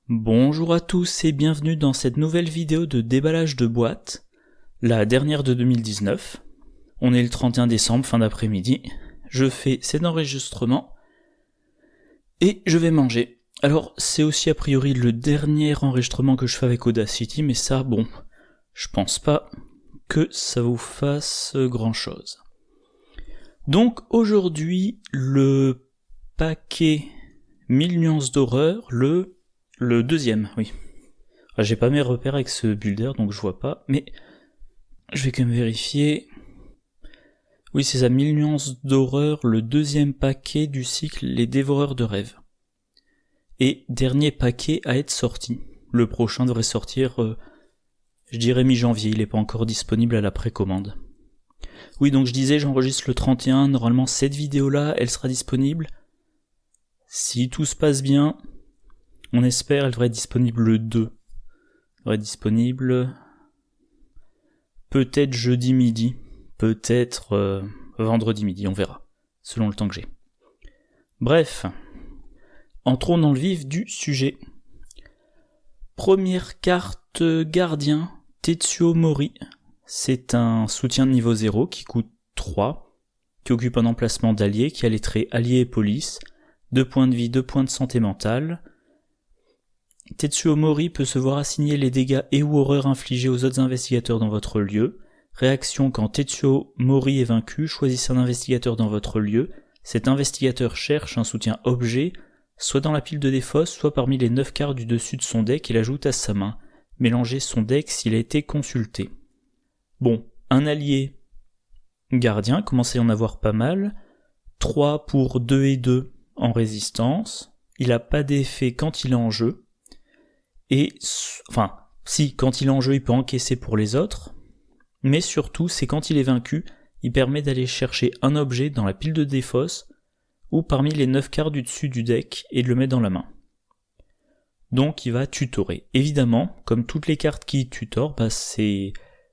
Bonjour à tous et bienvenue dans cette nouvelle vidéo de déballage de boîtes, la dernière de 2019. On est le 31 décembre, fin d'après-midi. Je fais cet enregistrement et je vais manger. Alors c'est aussi a priori le dernier enregistrement que je fais avec Audacity, mais ça bon, je pense pas que ça vous fasse grand chose. Donc aujourd'hui le paquet 1000 nuances d'horreur, le deuxième, oui. J'ai pas mes repères avec ce builder, donc je vois pas, mais je vais quand même vérifier. Oui, c'est ça, 1000 nuances d'horreur, le deuxième paquet du cycle Les Dévoreurs de Rêves. Et dernier paquet à être sorti. Le prochain devrait sortir, je dirais mi-janvier, il est pas encore disponible à la précommande. Oui, donc je disais, j'enregistre le 31, normalement cette vidéo-là, elle sera disponible. Si tout se passe bien, on espère, elle devrait être disponible le 2. Elle devrait être disponible peut-être jeudi midi, peut-être vendredi midi, on verra, selon le temps que j'ai. Bref, entrons dans le vif du sujet. Première carte gardien, Tetsuo Mori. C'est un soutien de niveau 0 qui coûte 3, qui occupe un emplacement d'allié, qui a les traits allié et police, 2 points de vie, 2 points de santé mentale. Tetsuo Mori peut se voir assigner les dégâts et ou horreurs infligés aux autres investigateurs dans votre lieu. Réaction: quand Tetsuo Mori est vaincu, choisissez un investigateur dans votre lieu. Cet investigateur cherche un soutien objet, soit dans la pile de défausse, soit parmi les 9 cartes du dessus de son deck et l'ajoute à sa main. Mélangez son deck s'il a été consulté. Bon, un allié gardien, commencez à en avoir pas mal. 3 pour 2 et 2 en résistance. Il a pas d'effet quand il est en jeu. Et, enfin, si, quand il est en jeu, il peut encaisser pour les autres. Mais surtout, c'est quand il est vaincu, il permet d'aller chercher un objet dans la pile de défausse ou parmi les 9 cartes du dessus du deck et de le mettre dans la main. Donc il va tutorer. Évidemment, comme toutes les cartes qui tutorent,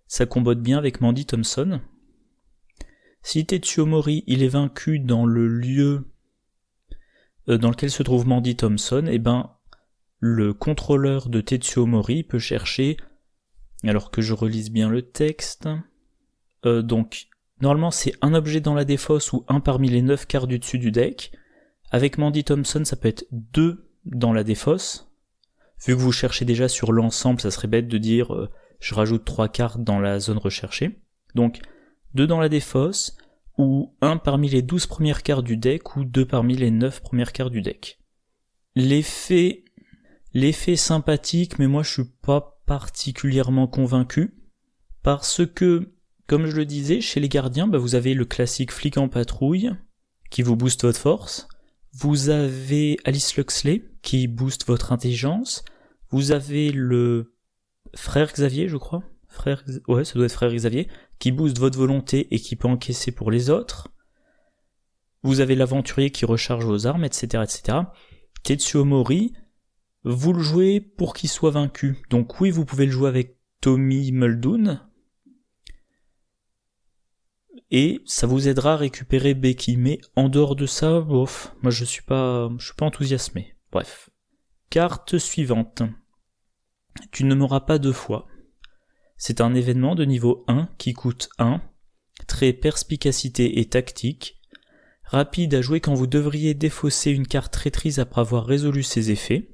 ça combote bien avec Mandy Thompson. Si Tetsuo Mori il est vaincu dans le lieu dans lequel se trouve Mandy Thompson, le contrôleur de Tetsuo Mori peut chercher, alors que je relise bien le texte, donc normalement c'est un objet dans la défausse ou un parmi les 9 cartes du dessus du deck. Avec Mandy Thompson ça peut être 2 dans la défausse. Vu que vous cherchez déjà sur l'ensemble, ça serait bête de dire je rajoute 3 cartes dans la zone recherchée. Donc 2 dans la défausse, ou 1 parmi les 12 premières cartes du deck, ou 2 parmi les 9 premières cartes du deck. L'effet est sympathique, mais moi je suis pas particulièrement convaincu, parce que, comme je le disais, chez les gardiens, vous avez le classique flic en patrouille, qui vous booste votre force, vous avez Alice Luxley, qui booste votre intelligence, vous avez le frère Xavier, je crois, ça doit être frère Xavier, qui booste votre volonté et qui peut encaisser pour les autres, vous avez l'aventurier qui recharge vos armes, etc., etc. Tetsuo Mori, vous le jouez pour qu'il soit vaincu. Donc oui, vous pouvez le jouer avec Tommy Muldoon, et ça vous aidera à récupérer Becky. Mais en dehors de ça, moi je suis pas enthousiasmé. Bref. Carte suivante. Tu ne mourras pas 2 fois. C'est un événement de niveau 1 qui coûte 1, trait perspicacité et tactique, rapide à jouer quand vous devriez défausser une carte traîtrise après avoir résolu ses effets.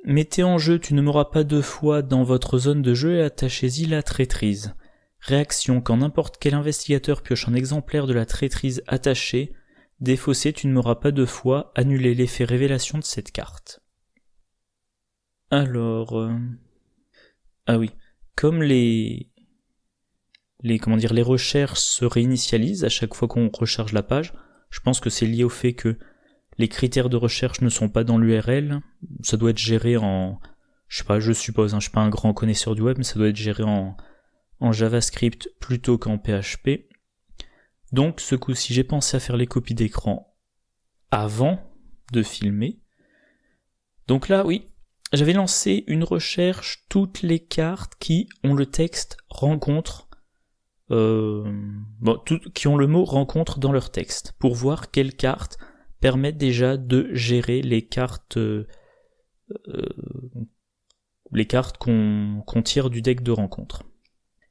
Mettez en jeu Tu ne mourras pas 2 fois dans votre zone de jeu et attachez-y la traîtrise. Réaction: quand n'importe quel investigateur pioche un exemplaire de la traîtrise attachée, défaussez Tu ne mourras pas 2 fois, annulez l'effet révélation de cette carte. Alors... Ah oui, comme les recherches se réinitialisent à chaque fois qu'on recharge la page, je pense que c'est lié au fait que les critères de recherche ne sont pas dans l'URL, ça doit être géré en... je suppose, je suis pas un grand connaisseur du web, mais ça doit être géré en JavaScript plutôt qu'en PHP. Donc ce coup-ci, j'ai pensé à faire les copies d'écran avant de filmer. Donc là, oui, j'avais lancé une recherche, toutes les cartes qui ont le texte rencontre, qui ont le mot rencontre dans leur texte, pour voir quelles cartes permettent déjà de gérer les cartes les cartes qu'on tire du deck de rencontre.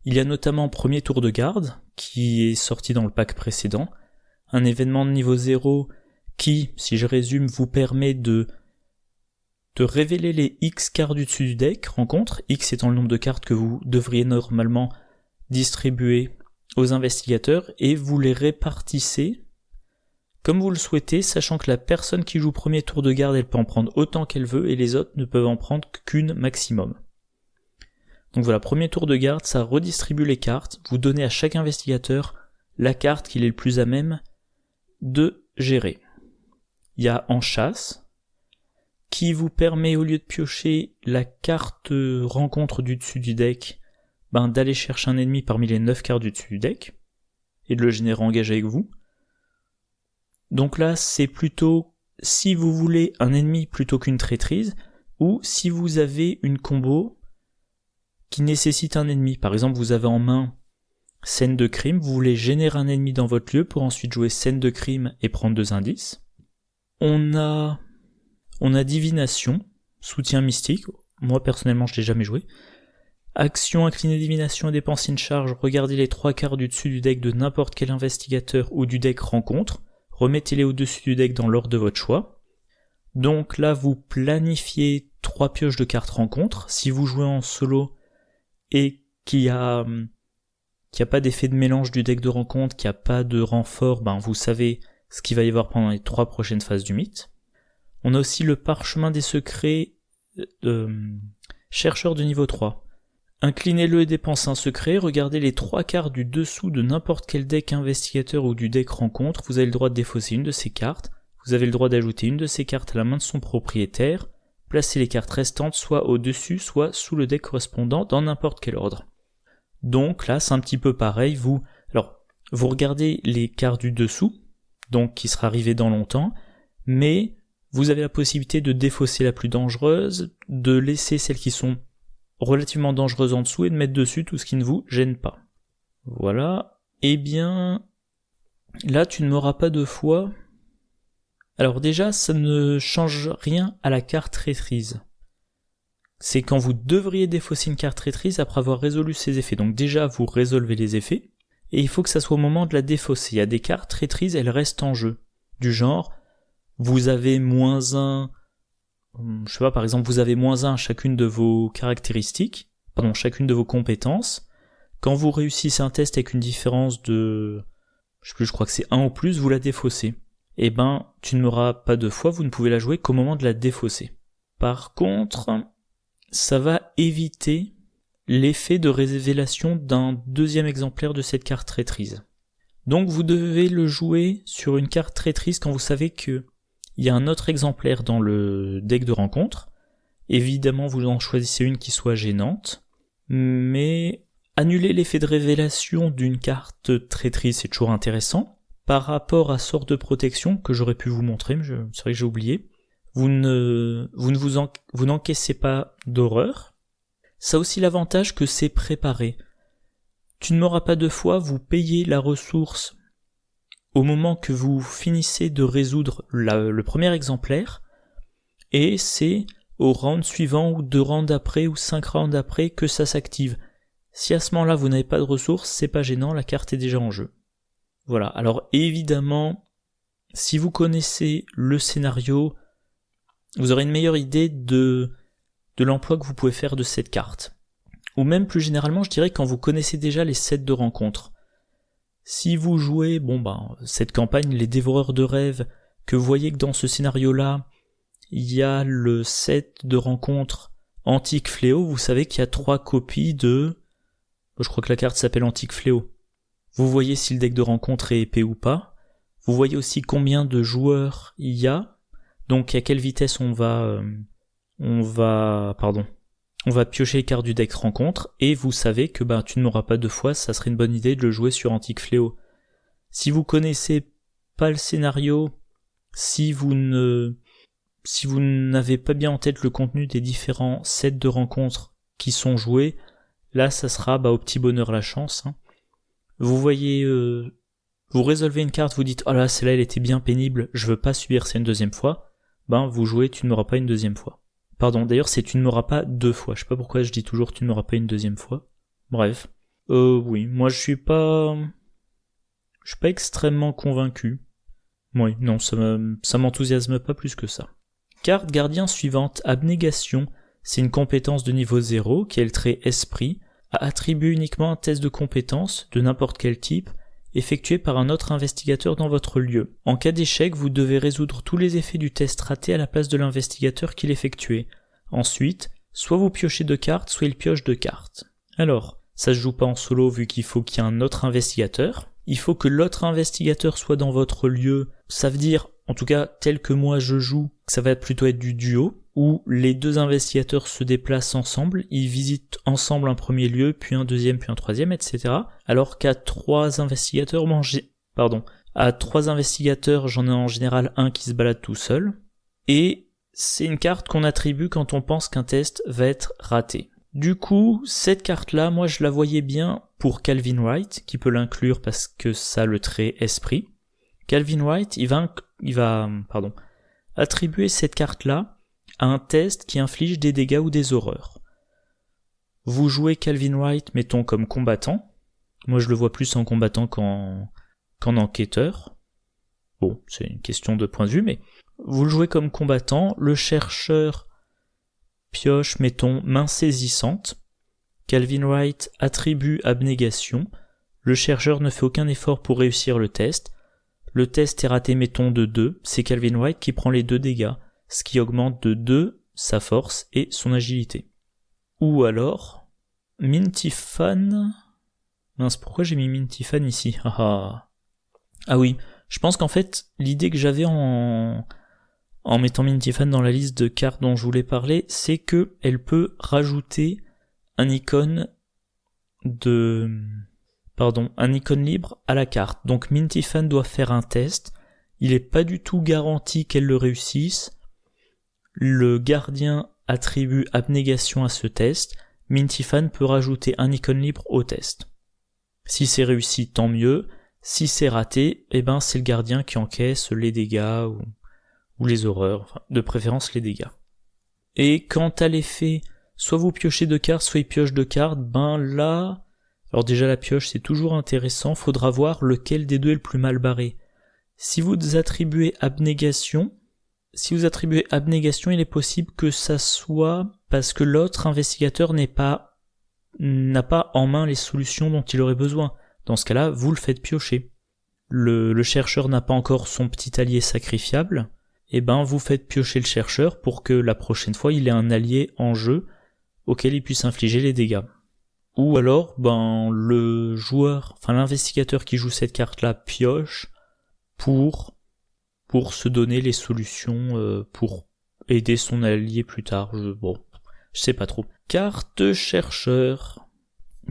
Il y a notamment premier tour de garde, qui est sorti dans le pack précédent, un événement de niveau 0 qui, si je résume, vous permet de révéler les X cartes du dessus du deck rencontre, X étant le nombre de cartes que vous devriez normalement distribuer aux investigateurs, et vous les répartissez comme vous le souhaitez, sachant que la personne qui joue premier tour de garde, elle peut en prendre autant qu'elle veut, et les autres ne peuvent en prendre qu'une maximum. Donc voilà, premier tour de garde, ça redistribue les cartes, vous donnez à chaque investigateur la carte qu'il est le plus à même de gérer. Il y a en chasse, qui vous permet, au lieu de piocher la carte rencontre du dessus du deck, d'aller chercher un ennemi parmi les 9 cartes du dessus du deck, et de le générer engagé avec vous. Donc là, c'est plutôt si vous voulez un ennemi plutôt qu'une traîtrise, ou si vous avez une combo qui nécessite un ennemi. Par exemple, vous avez en main scène de crime, vous voulez générer un ennemi dans votre lieu pour ensuite jouer scène de crime et prendre 2 indices. On a divination, soutien mystique, moi personnellement je l'ai jamais joué. Action, incliner divination et dépenser une charge, regardez les 3 cartes du dessus du deck de n'importe quel investigateur ou du deck rencontre, remettez-les au-dessus du deck dans l'ordre de votre choix. Donc là, vous planifiez 3 pioches de cartes rencontre. Si vous jouez en solo et qu'il y a pas d'effet de mélange du deck de rencontre, qu'il n'y a pas de renfort, vous savez ce qu'il va y avoir pendant les 3 prochaines phases du mythe. On a aussi le parchemin des secrets chercheur de niveau 3. Inclinez-le et dépensez un secret, regardez les 3 cartes du dessous de n'importe quel deck investigateur ou du deck rencontre, vous avez le droit de défausser une de ces cartes, vous avez le droit d'ajouter une de ces cartes à la main de son propriétaire, placez les cartes restantes soit au-dessus, soit sous le deck correspondant dans n'importe quel ordre. Donc là, c'est un petit peu pareil, vous regardez les cartes du dessous, donc qui sera arrivée dans longtemps, mais vous avez la possibilité de défausser la plus dangereuse, de laisser celles qui sont relativement dangereuses en dessous et de mettre dessus tout ce qui ne vous gêne pas. Voilà. Eh bien, là tu ne m'auras pas 2 fois. Alors déjà, ça ne change rien à la carte traîtrise. C'est quand vous devriez défausser une carte traîtrise après avoir résolu ses effets. Donc déjà, vous résolvez les effets, et il faut que ça soit au moment de la défausser. Il y a des cartes traîtrises, elles restent en jeu. Du genre, vous avez -1, je sais pas, par exemple, vous avez -1 à chacune de vos caractéristiques, chacune de vos compétences. Quand vous réussissez un test avec une différence de, je crois que c'est 1 ou plus, vous la défaussez. Eh tu ne m'auras pas 2 fois, vous ne pouvez la jouer qu'au moment de la défausser. Par contre, ça va éviter l'effet de révélation d'un 2e exemplaire de cette carte traîtrise. Donc vous devez le jouer sur une carte traîtrise quand vous savez que il y a un autre exemplaire dans le deck de rencontre. Évidemment, vous en choisissez une qui soit gênante, mais annuler l'effet de révélation d'une carte traîtrise, c'est toujours intéressant. Par rapport à sort de protection, que j'aurais pu vous montrer, mais c'est vrai que j'ai oublié, vous n'encaissez pas d'horreur. Ça a aussi l'avantage que c'est préparé. Tu ne m'auras pas 2 fois, vous payez la ressource au moment que vous finissez de résoudre le premier exemplaire, et c'est au round suivant, ou 2 rounds après, ou 5 rounds après, que ça s'active. Si à ce moment-là vous n'avez pas de ressources, c'est pas gênant, la carte est déjà en jeu. Voilà, alors évidemment, si vous connaissez le scénario, vous aurez une meilleure idée de l'emploi que vous pouvez faire de cette carte. Ou même plus généralement, je dirais quand vous connaissez déjà les sets de rencontres. Si vous jouez, cette campagne, les dévoreurs de rêves, que vous voyez que dans ce scénario-là, il y a le set de rencontres Antique Fléau, vous savez qu'il y a 3 copies de... Je crois que la carte s'appelle Antique Fléau. Vous voyez si le deck de rencontre est épais ou pas. Vous voyez aussi combien de joueurs il y a. Donc à quelle vitesse on va piocher les cartes du deck rencontre, et vous savez que tu ne m'auras pas 2 fois, ça serait une bonne idée de le jouer sur Antique Fléau. Si vous connaissez pas le scénario, si vous n'avez pas bien en tête le contenu des différents sets de rencontres qui sont joués, là ça sera au petit bonheur la chance. Vous voyez, vous résolvez une carte, vous dites oh là celle-là elle était bien pénible, je veux pas subir ça une 2e fois, vous jouez, tu ne m'auras pas une 2e fois. Pardon, d'ailleurs c'est tu ne m'auras pas 2 fois. Je sais pas pourquoi je dis toujours tu ne m'auras pas une deuxième fois. Bref. Oui, moi je suis pas extrêmement convaincu. Oui, non, ça m'enthousiasme pas plus que ça. Carte gardien suivante, abnégation. C'est une compétence de niveau 0 qui est le trait esprit, à attribuer uniquement un test de compétence, de n'importe quel type, effectué par un autre investigateur dans votre lieu. En cas d'échec, vous devez résoudre tous les effets du test raté à la place de l'investigateur qui l'effectuait. Ensuite, soit vous piochez 2 cartes, soit il pioche 2 cartes. Alors, ça se joue pas en solo vu qu'il faut qu'il y ait un autre investigateur. Il faut que l'autre investigateur soit dans votre lieu. Ça veut dire, en tout cas tel que moi je joue, que ça va plutôt être du duo, où les 2 investigateurs se déplacent ensemble, ils visitent ensemble un premier lieu, puis un deuxième, puis un troisième, etc. Alors qu'à 3 investigateurs, à 3 investigateurs, j'en ai en général un qui se balade tout seul. Et c'est une carte qu'on attribue quand on pense qu'un test va être raté. Du coup, cette carte-là, moi je la voyais bien pour Calvin Wright, qui peut l'inclure parce que ça a le trait esprit. Calvin Wright, il va attribuer cette carte-là à un test qui inflige des dégâts ou des horreurs. Vous jouez Calvin Wright, mettons comme combattant. Moi je le vois plus en combattant qu'en enquêteur. Bon, c'est une question de point de vue, mais vous le jouez comme combattant, le chercheur pioche, mettons, main saisissante. Calvin Wright attribue abnégation. Le chercheur ne fait aucun effort pour réussir le test. Le test est raté, mettons, de 2. C'est Calvin Wright qui prend les 2 dégâts, ce qui augmente de 2 sa force et son agilité. Ou alors, Minty-Fan... Mince, pourquoi j'ai mis Minty-Fan ici? Ah oui, je pense qu'en fait, l'idée que j'avais en mettant Minty-Fan dans la liste de cartes dont je voulais parler, c'est que elle peut rajouter un icône libre à la carte. Donc Minty-Fan doit faire un test, il est pas du tout garanti qu'elle le réussisse. Le gardien attribue abnégation à ce test, Minty-Fan peut rajouter un icône libre au test. Si c'est réussi, tant mieux. Si c'est raté, c'est le gardien qui encaisse les dégâts ou les horreurs, enfin, de préférence les dégâts. Et quant à l'effet, soit vous piochez 2 cartes, soit il pioche 2 cartes, là... Alors déjà la pioche c'est toujours intéressant, faudra voir lequel des 2 est le plus mal barré. Si vous attribuez abnégation, il est possible que ça soit parce que l'autre investigateur n'a pas en main les solutions dont il aurait besoin. Dans ce cas-là, vous le faites piocher. Le chercheur n'a pas encore son petit allié sacrifiable, vous faites piocher le chercheur pour que la prochaine fois il ait un allié en jeu auquel il puisse infliger les dégâts. Ou alors, l'investigateur qui joue cette carte-là pioche pour se donner les solutions pour aider son allié plus tard. Je sais pas trop. Carte chercheur.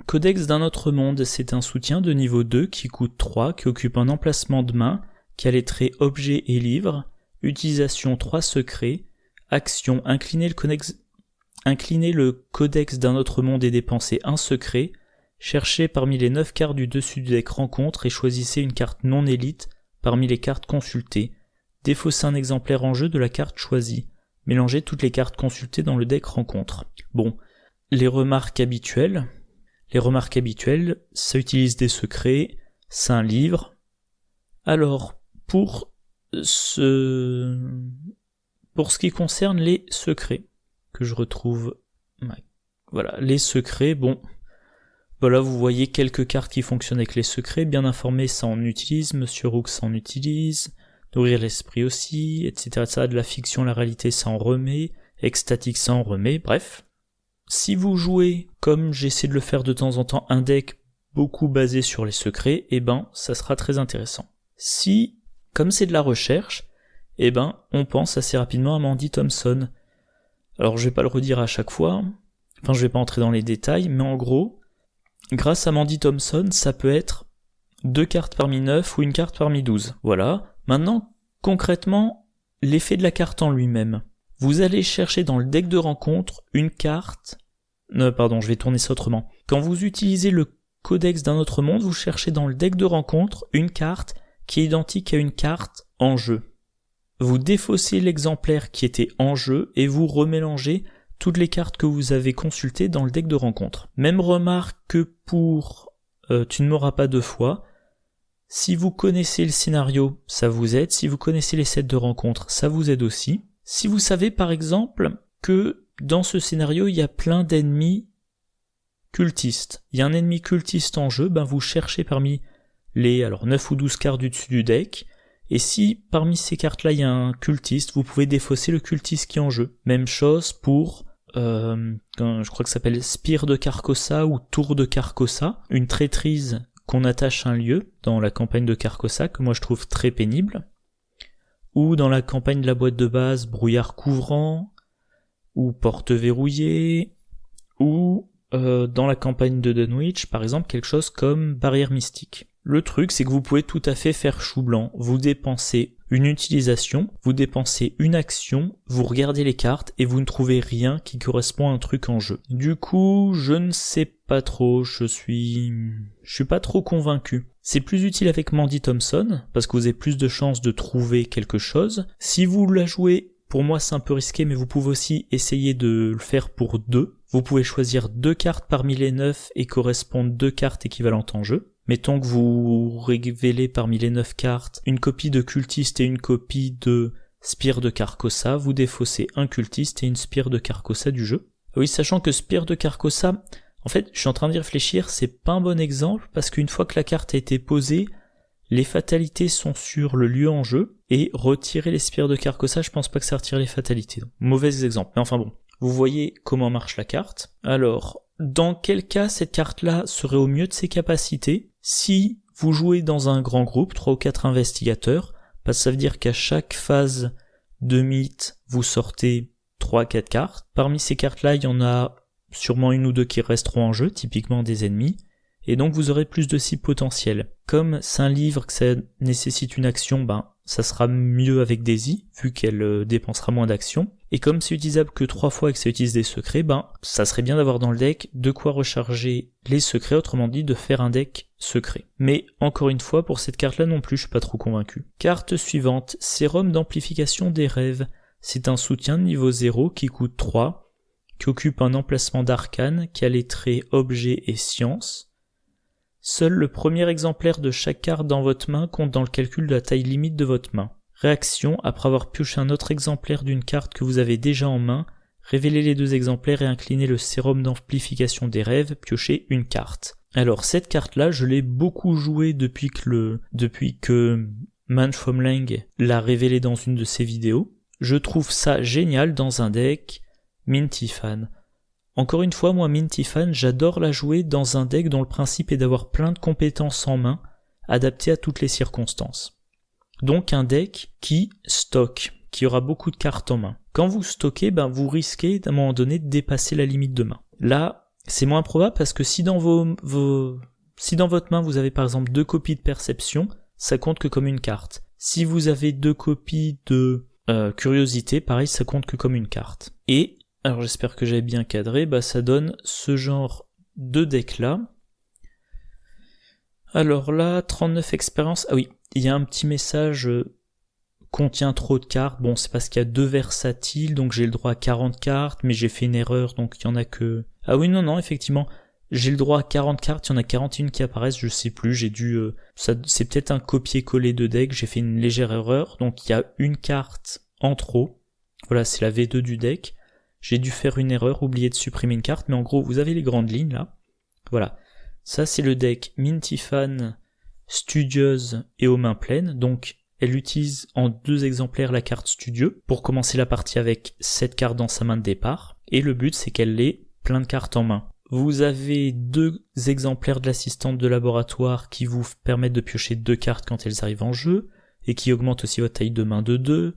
Codex d'un autre monde, c'est un soutien de niveau 2 qui coûte 3, qui occupe un emplacement de main, qui a les traits objet et livre, utilisation 3 secrets, action incliner le codex d'un autre monde et dépenser un secret, cherchez parmi les 9 cartes du dessus du deck rencontre et choisissez une carte non élite parmi les cartes consultées, défaussez un exemplaire en jeu de la carte choisie, mélangez toutes les cartes consultées dans le deck rencontre. Les remarques habituelles, ça utilise des secrets, c'est un livre. Alors, pour ce qui concerne les secrets, que je retrouve, les secrets, vous voyez quelques cartes qui fonctionnent avec les secrets, bien informé ça en utilise, Monsieur Rook ça en utilise, nourrir l'esprit aussi, etc. Ça, de la fiction, la réalité ça en remet, extatique ça en remet, bref. Si vous jouez, comme j'essaie de le faire de temps en temps, un deck beaucoup basé sur les secrets, ça sera très intéressant. Si, comme c'est de la recherche, on pense assez rapidement à Mandy Thompson. Alors je vais pas le redire à chaque fois, je vais pas entrer dans les détails, mais en gros, grâce à Mandy Thompson, ça peut être 2 cartes parmi 9 ou une carte parmi 12. Voilà. Maintenant, concrètement, l'effet de la carte en lui-même. Vous allez chercher dans le deck de rencontre une carte... je vais tourner ça autrement. Quand vous utilisez le codex d'un autre monde, vous cherchez dans le deck de rencontre une carte qui est identique à une carte en jeu. vous défaussez l'exemplaire qui était en jeu et vous remélangez toutes les cartes que vous avez consultées dans le deck de rencontre. Même remarque que pour Tu ne mourras pas deux fois, si vous connaissez le scénario, ça vous aide. Si vous connaissez les sets de rencontre, ça vous aide aussi. Si vous savez par exemple que dans ce scénario, il y a plein d'ennemis cultistes. Il y a un ennemi cultiste en jeu, vous cherchez parmi les 9 ou 12 cartes du dessus du deck. Et si parmi ces cartes-là, il y a un cultiste, vous pouvez défausser le cultiste qui est en jeu. Même chose pour, je crois que ça s'appelle Spire de Carcosa ou Tour de Carcosa, une traîtrise qu'on attache à un lieu dans la campagne de Carcosa, que moi je trouve très pénible. Ou dans la campagne de la boîte de base, Brouillard couvrant, ou Porte verrouillée, ou dans la campagne de Dunwich, par exemple, quelque chose comme Barrière mystique. Le truc, c'est que vous pouvez tout à fait faire chou blanc. Vous dépensez une utilisation, vous dépensez une action, vous regardez les cartes et vous ne trouvez rien qui correspond à un truc en jeu. Du coup, je ne sais pas trop, je suis pas trop convaincu. C'est plus utile avec Mandy Thompson, parce que vous avez plus de chances de trouver quelque chose. Si vous la jouez, pour moi c'est un peu risqué, mais vous pouvez aussi essayer de le faire pour 2. Vous pouvez choisir 2 cartes parmi les 9 et correspondre 2 cartes équivalentes en jeu. Mettons que vous révélez parmi les 9 cartes une copie de cultiste et une copie de Spire de Carcosa, vous défaussez un cultiste et une Spire de Carcosa du jeu. Oui, sachant que Spire de Carcosa, en fait, je suis en train d'y réfléchir, c'est pas un bon exemple, parce qu'une fois que la carte a été posée, les fatalités sont sur le lieu en jeu, et retirer les Spires de Carcosa, je pense pas que ça retire les fatalités. Donc, mauvais exemple, mais enfin bon. Vous voyez comment marche la carte. Alors, dans quel cas cette carte-là serait au mieux de ses capacités? Si vous jouez dans un grand groupe, 3 ou 4 investigateurs, parce que ça veut dire qu'à chaque phase de mythe, vous sortez 3-4 cartes. Parmi ces cartes-là, il y en a sûrement une ou deux qui resteront en jeu, typiquement des ennemis, et donc vous aurez plus de cibles potentielles. Comme c'est un livre que ça nécessite une action, ça sera mieux avec Daisy, vu qu'elle dépensera moins d'actions. Et comme c'est utilisable que 3 fois et que ça utilise des secrets, ça serait bien d'avoir dans le deck de quoi recharger les secrets, autrement dit de faire un deck secret. Mais encore une fois, pour cette carte-là non plus, je suis pas trop convaincu. Carte suivante, Sérum d'amplification des rêves. C'est un soutien de niveau 0 qui coûte 3, qui occupe un emplacement d'arcane, qui a les traits objet et science. Seul le premier exemplaire de chaque carte dans votre main compte dans le calcul de la taille limite de votre main. Réaction, après avoir pioché un autre exemplaire d'une carte que vous avez déjà en main, révélez les 2 exemplaires et inclinez le sérum d'amplification des rêves, piochez une carte. Alors cette carte-là, je l'ai beaucoup jouée depuis que Man from Lang l'a révélée dans une de ses vidéos. Je trouve ça génial dans un deck Minty Fan. Encore une fois, moi Minty Fan, j'adore la jouer dans un deck dont le principe est d'avoir plein de compétences en main, adaptées à toutes les circonstances. Donc un deck qui stocke, qui aura beaucoup de cartes en main. Quand vous stockez, vous risquez à un moment donné de dépasser la limite de main. Là, c'est moins probable parce que si dans si dans votre main vous avez par exemple 2 copies de perception, ça compte que comme une carte. Si vous avez 2 copies de curiosité, pareil, ça compte que comme une carte. Et, alors j'espère que j'ai bien cadré, ça donne ce genre de deck là. Alors là, 39 expériences, ah oui, il y a un petit message, contient trop de cartes, bon c'est parce qu'il y a 2 versatiles, donc j'ai le droit à 40 cartes, mais j'ai fait une erreur, donc il y en a que... Ah oui, non, effectivement, j'ai le droit à 40 cartes, il y en a 41 qui apparaissent, je sais plus, j'ai dû... c'est peut-être un copier-coller de deck, j'ai fait une légère erreur, donc il y a une carte en trop, voilà, c'est la V2 du deck, j'ai dû faire une erreur, oublier de supprimer une carte, mais en gros, vous avez les grandes lignes là, voilà. Ça c'est le deck Minty Fan, studieuse et aux mains pleines, donc elle utilise en 2 exemplaires la carte studieux pour commencer la partie avec 7 cartes dans sa main de départ, et le but c'est qu'elle ait plein de cartes en main. Vous avez 2 exemplaires de l'assistante de laboratoire qui vous permettent de piocher 2 cartes quand elles arrivent en jeu, et qui augmentent aussi votre taille de main de 2.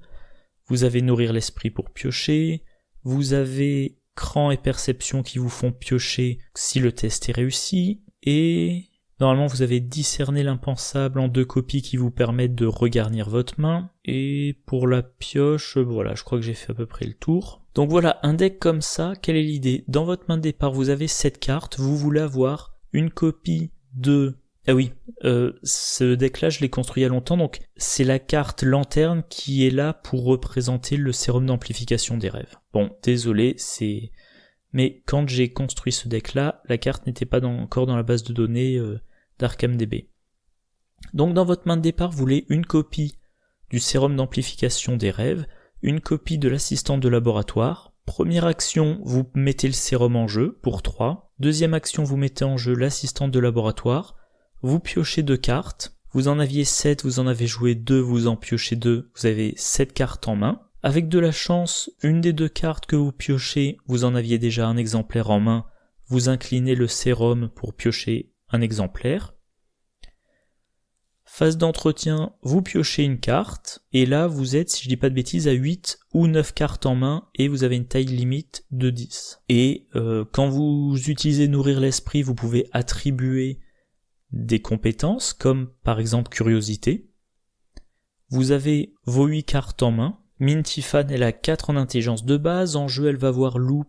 Vous avez nourrir l'esprit pour piocher, vous avez cran et perception qui vous font piocher si le test est réussi, et... Normalement, vous avez discerné l'impensable en 2 copies qui vous permettent de regarnir votre main. Et pour la pioche, voilà, je crois que j'ai fait à peu près le tour. Donc voilà, un deck comme ça, quelle est l'idée? Dans votre main de départ, vous avez 7 cartes, vous voulez avoir une copie de Ah oui, ce deck-là, je l'ai construit il y a longtemps, donc c'est la carte lanterne qui est là pour représenter le sérum d'amplification des rêves. Bon, désolé, mais quand j'ai construit ce deck-là, la carte n'était pas encore dans la base de données d'ArkhamDB. Donc dans votre main de départ, vous voulez une copie du sérum d'amplification des rêves, une copie de l'assistante de laboratoire. Première action, vous mettez le sérum en jeu pour 3. Deuxième action, vous mettez en jeu l'assistante de laboratoire. Vous piochez 2 cartes. Vous en aviez 7, vous en avez joué 2, vous en piochez 2. Vous avez 7 cartes en main. Avec de la chance, une des 2 cartes que vous piochez, vous en aviez déjà un exemplaire en main. Vous inclinez le sérum pour piocher un exemplaire. Phase d'entretien, vous piochez une carte, et là vous êtes, si je dis pas de bêtises, à 8 ou 9 cartes en main, et vous avez une taille limite de 10. Et quand vous utilisez Nourrir l'Esprit, vous pouvez attribuer des compétences, comme par exemple Curiosité. Vous avez vos 8 cartes en main. Minty-Fan, elle a 4 en intelligence de base, en jeu elle va avoir Loop,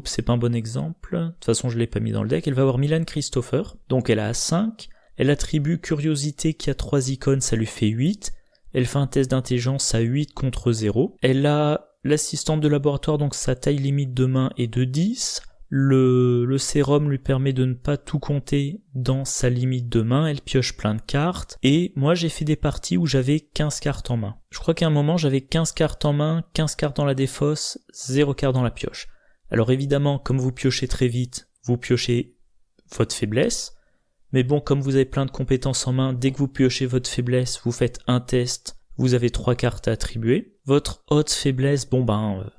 c'est pas un bon exemple, de toute façon je l'ai pas mis dans le deck, elle va avoir Milan Christopher, donc elle a 5. Elle attribue Curiosité qui a 3 icônes, ça lui fait 8. Elle fait un test d'intelligence à 8 contre 0. Elle a l'assistante de laboratoire, donc sa taille limite de main est de 10. Le sérum lui permet de ne pas tout compter dans sa limite de main. Elle pioche plein de cartes. Et moi j'ai fait des parties où j'avais 15 cartes en main. Je crois qu'à un moment j'avais 15 cartes en main, 15 cartes dans la défausse, 0 cartes dans la pioche. Alors évidemment, comme vous piochez très vite, vous piochez votre faiblesse. Mais bon, comme vous avez plein de compétences en main, dès que vous piochez votre faiblesse, vous faites un test, vous avez 3 cartes à attribuer. Votre haute faiblesse,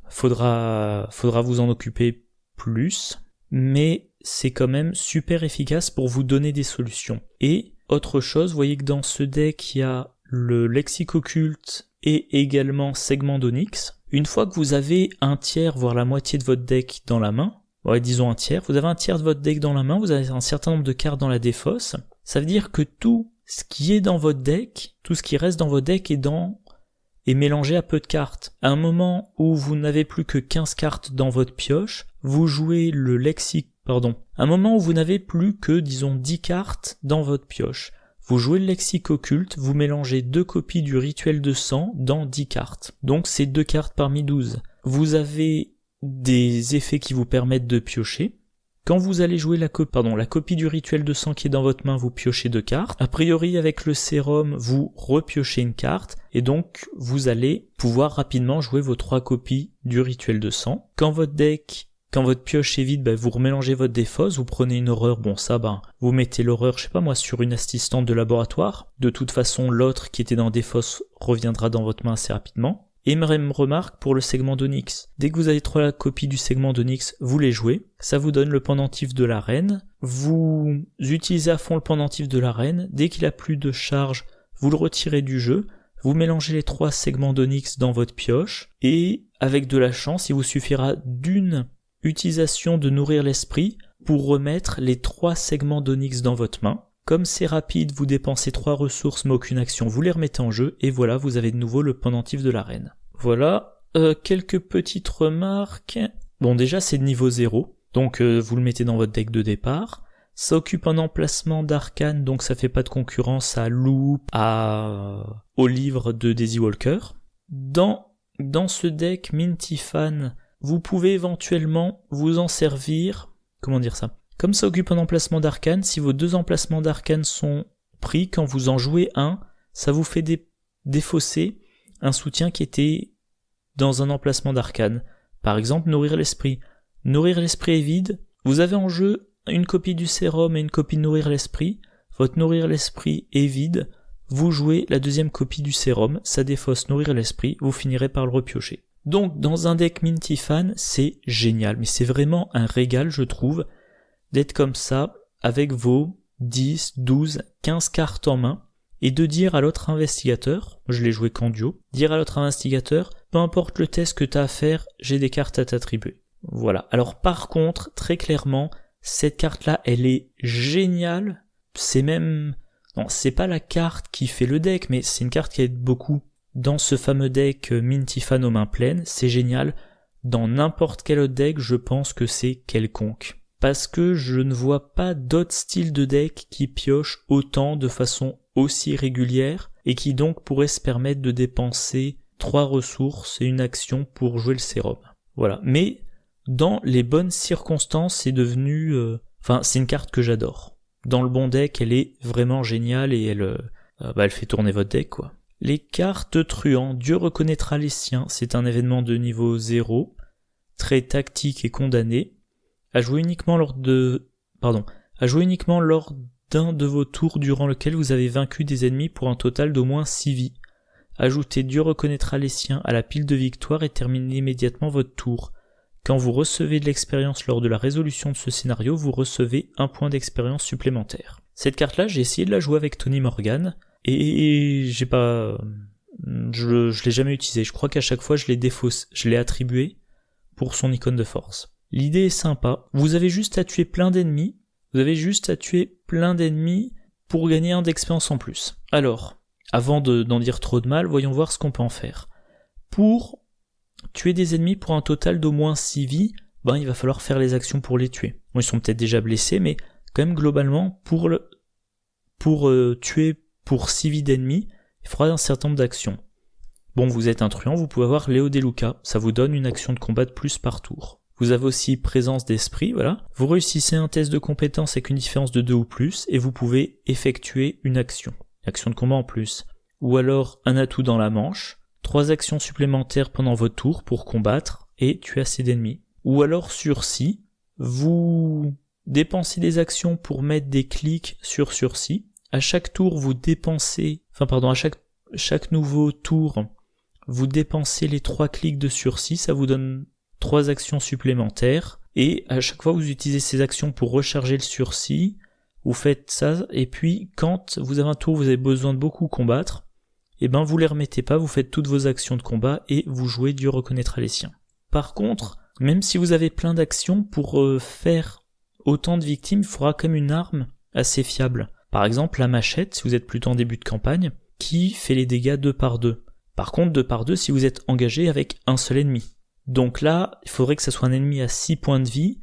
faudra vous en occuper plus, mais c'est quand même super efficace pour vous donner des solutions. Et autre chose, vous voyez que dans ce deck, il y a le lexique occulte et également segment d'Onyx. Une fois que vous avez un tiers, voire la moitié de votre deck dans la main, disons un tiers, vous avez un tiers de votre deck dans la main, vous avez un certain nombre de cartes dans la défausse, ça veut dire que tout ce qui est dans votre deck, tout ce qui reste dans votre deck est mélangé à peu de cartes. À un moment où vous n'avez plus que 15 cartes dans votre pioche, vous jouez le lexique, à un moment où vous n'avez plus que, disons, 10 cartes dans votre pioche, vous jouez le lexique occulte, vous mélangez 2 copies du rituel de sang dans 10 cartes. Donc c'est 2 cartes parmi 12. Vous avez des effets qui vous permettent de piocher. Quand vous allez jouer la copie du rituel de sang qui est dans votre main, vous piochez 2 cartes. A priori, avec le sérum, vous repiochez une carte, et donc vous allez pouvoir rapidement jouer vos 3 copies du rituel de sang. Quand votre pioche est vide, vous remélangez votre défausse, vous prenez une horreur, vous mettez l'horreur, sur une assistante de laboratoire. De toute façon, l'autre qui était dans défausse reviendra dans votre main assez rapidement. Et même remarque pour le segment d'Onyx. Dès que vous avez 3 copies du segment d'Onyx, vous les jouez. Ça vous donne le pendentif de la reine. Vous utilisez à fond le pendentif de la reine. Dès qu'il a plus de charge, vous le retirez du jeu. Vous mélangez les 3 segments d'Onyx dans votre pioche. Et avec de la chance, il vous suffira d'une utilisation de Nourrir l'Esprit pour remettre les 3 segments d'Onyx dans votre main. Comme c'est rapide, vous dépensez 3 ressources mais aucune action, vous les remettez en jeu, et voilà, vous avez de nouveau le pendentif de la reine. Voilà, quelques petites remarques. Bon, déjà c'est de niveau 0, donc vous le mettez dans votre deck de départ. Ça occupe un emplacement d'arcane, donc ça fait pas de concurrence à Loop, au livre de Daisy Walker. Dans ce deck Minty-Fan, vous pouvez éventuellement vous en servir, comme ça occupe un emplacement d'arcane, si vos 2 emplacements d'arcane sont pris, quand vous en jouez un, ça vous fait défausser un soutien qui était dans un emplacement d'arcane. Par exemple, Nourrir l'Esprit. Nourrir l'Esprit est vide, vous avez en jeu une copie du sérum et une copie de Nourrir l'Esprit, votre Nourrir l'Esprit est vide, vous jouez la 2e copie du sérum, ça défausse Nourrir l'Esprit, vous finirez par le repiocher. Donc dans un deck Minty-Fan, c'est génial, mais c'est vraiment un régal je trouve, d'être comme ça, avec vos 10, 12, 15 cartes en main, et de dire à l'autre investigateur, je l'ai joué qu'en duo, dire à l'autre investigateur, peu importe le test que t'as à faire, j'ai des cartes à t'attribuer. Voilà. Alors par contre, très clairement, cette carte-là, elle est géniale, c'est pas la carte qui fait le deck, mais c'est une carte qui aide beaucoup. Dans ce fameux deck Minty-Fan aux mains pleines, c'est génial. Dans n'importe quel autre deck, je pense que c'est quelconque. parce que je ne vois pas d'autres styles de deck qui piochent autant de façon aussi régulière et qui donc pourraient se permettre de dépenser 3 ressources et une action pour jouer le sérum. Voilà. Mais dans les bonnes circonstances, c'est devenu... c'est une carte que j'adore. Dans le bon deck, elle est vraiment géniale et elle fait tourner votre deck, quoi. Les cartes truands, Dieu reconnaîtra les siens, c'est un événement de niveau 0, très tactique et condamné, à jouer uniquement lors d'un de vos tours durant lequel vous avez vaincu des ennemis pour un total d'au moins 6 vies. Ajoutez Dieu reconnaîtra les siens à la pile de victoire et terminez immédiatement votre tour. Quand vous recevez de l'expérience lors de la résolution de ce scénario, vous recevez un point d'expérience supplémentaire. Cette carte-là, j'ai essayé de la jouer avec Tony Morgan, et je l'ai jamais utilisée. Je crois qu'à chaque fois, je l'ai attribué pour son icône de force. L'idée est sympa. Vous avez juste à tuer plein d'ennemis. Pour gagner un d'expérience en plus. Alors, avant d'en dire trop de mal, voyons voir ce qu'on peut en faire. Pour tuer des ennemis pour un total d'au moins 6 vies, il va falloir faire les actions pour les tuer. Bon, ils sont peut-être déjà blessés, mais quand même globalement, pour tuer pour 6 vies d'ennemis, il faudra un certain nombre d'actions. Bon, vous êtes un truand, vous pouvez avoir Léo Deluca, ça vous donne une action de combat de plus par tour. Vous avez aussi présence d'esprit, voilà. Vous réussissez un test de compétence avec une différence de 2 ou plus, et vous pouvez effectuer une action de combat en plus. Ou alors un atout dans la manche, 3 actions supplémentaires pendant votre tour pour combattre et tuer assez d'ennemis. Ou alors sursis, vous dépensez des actions pour mettre des clics sur sursis. À chaque tour, chaque nouveau tour, vous dépensez les 3 clics de sursis, ça vous donne 3 actions supplémentaires. Et à chaque fois, vous utilisez ces actions pour recharger le sursis. Vous faites ça, et puis quand vous avez un tour, vous avez besoin de beaucoup combattre, vous les remettez pas, vous faites toutes vos actions de combat et vous jouez Dieu reconnaîtra les siens. Par contre, même si vous avez plein d'actions, pour faire autant de victimes, il faudra quand même une arme assez fiable. Par exemple, la machette, si vous êtes plutôt en début de campagne, qui fait les dégâts 2 par 2. Par contre, 2 par 2 si vous êtes engagé avec un seul ennemi. Donc là, il faudrait que ça soit un ennemi à 6 points de vie,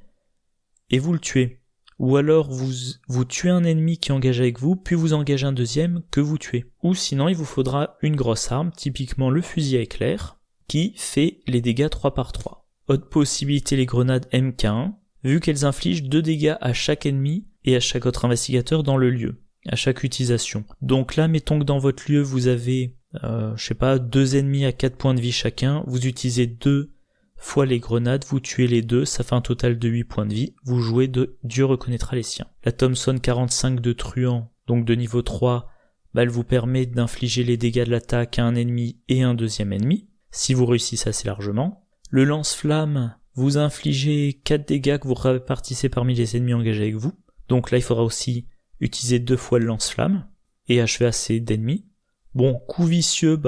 et vous le tuez. Ou alors vous tuez un ennemi qui est engagé avec vous, puis vous engagez un deuxième que vous tuez. Ou sinon, il vous faudra une grosse arme, typiquement le fusil à éclair, qui fait les dégâts 3 par 3. Autre possibilité, les grenades MK1, vu qu'elles infligent 2 dégâts à chaque ennemi et à chaque autre investigateur dans le lieu, à chaque utilisation. Donc là, mettons que dans votre lieu, vous avez, 2 ennemis à 4 points de vie chacun, vous utilisez 2 fois les grenades, vous tuez les 2, ça fait un total de 8 points de vie, vous jouez de Dieu reconnaîtra les siens. La Thompson 45 de truand, donc de niveau 3, elle vous permet d'infliger les dégâts de l'attaque à un ennemi et un deuxième ennemi, si vous réussissez assez largement. Le lance-flamme, vous infligez 4 dégâts que vous répartissez parmi les ennemis engagés avec vous, donc là il faudra aussi utiliser 2 fois le lance-flamme, et achever assez d'ennemis. Bon, coup vicieux,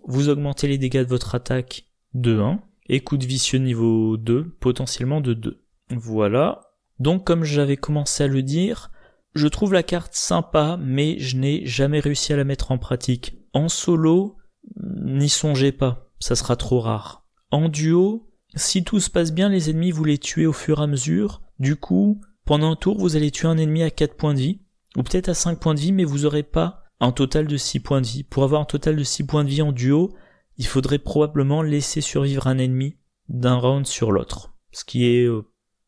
vous augmentez les dégâts de votre attaque de 1, et coup de vicieux niveau 2, potentiellement de 2. Voilà. Donc comme j'avais commencé à le dire, je trouve la carte sympa, mais je n'ai jamais réussi à la mettre en pratique. En solo, n'y songez pas, ça sera trop rare. En duo, si tout se passe bien, les ennemis vous les tuez au fur et à mesure. Du coup, pendant un tour, vous allez tuer un ennemi à 4 points de vie, ou peut-être à 5 points de vie, mais vous n'aurez pas un total de 6 points de vie. Pour avoir un total de 6 points de vie en duo, il faudrait probablement laisser survivre un ennemi d'un round sur l'autre, ce qui est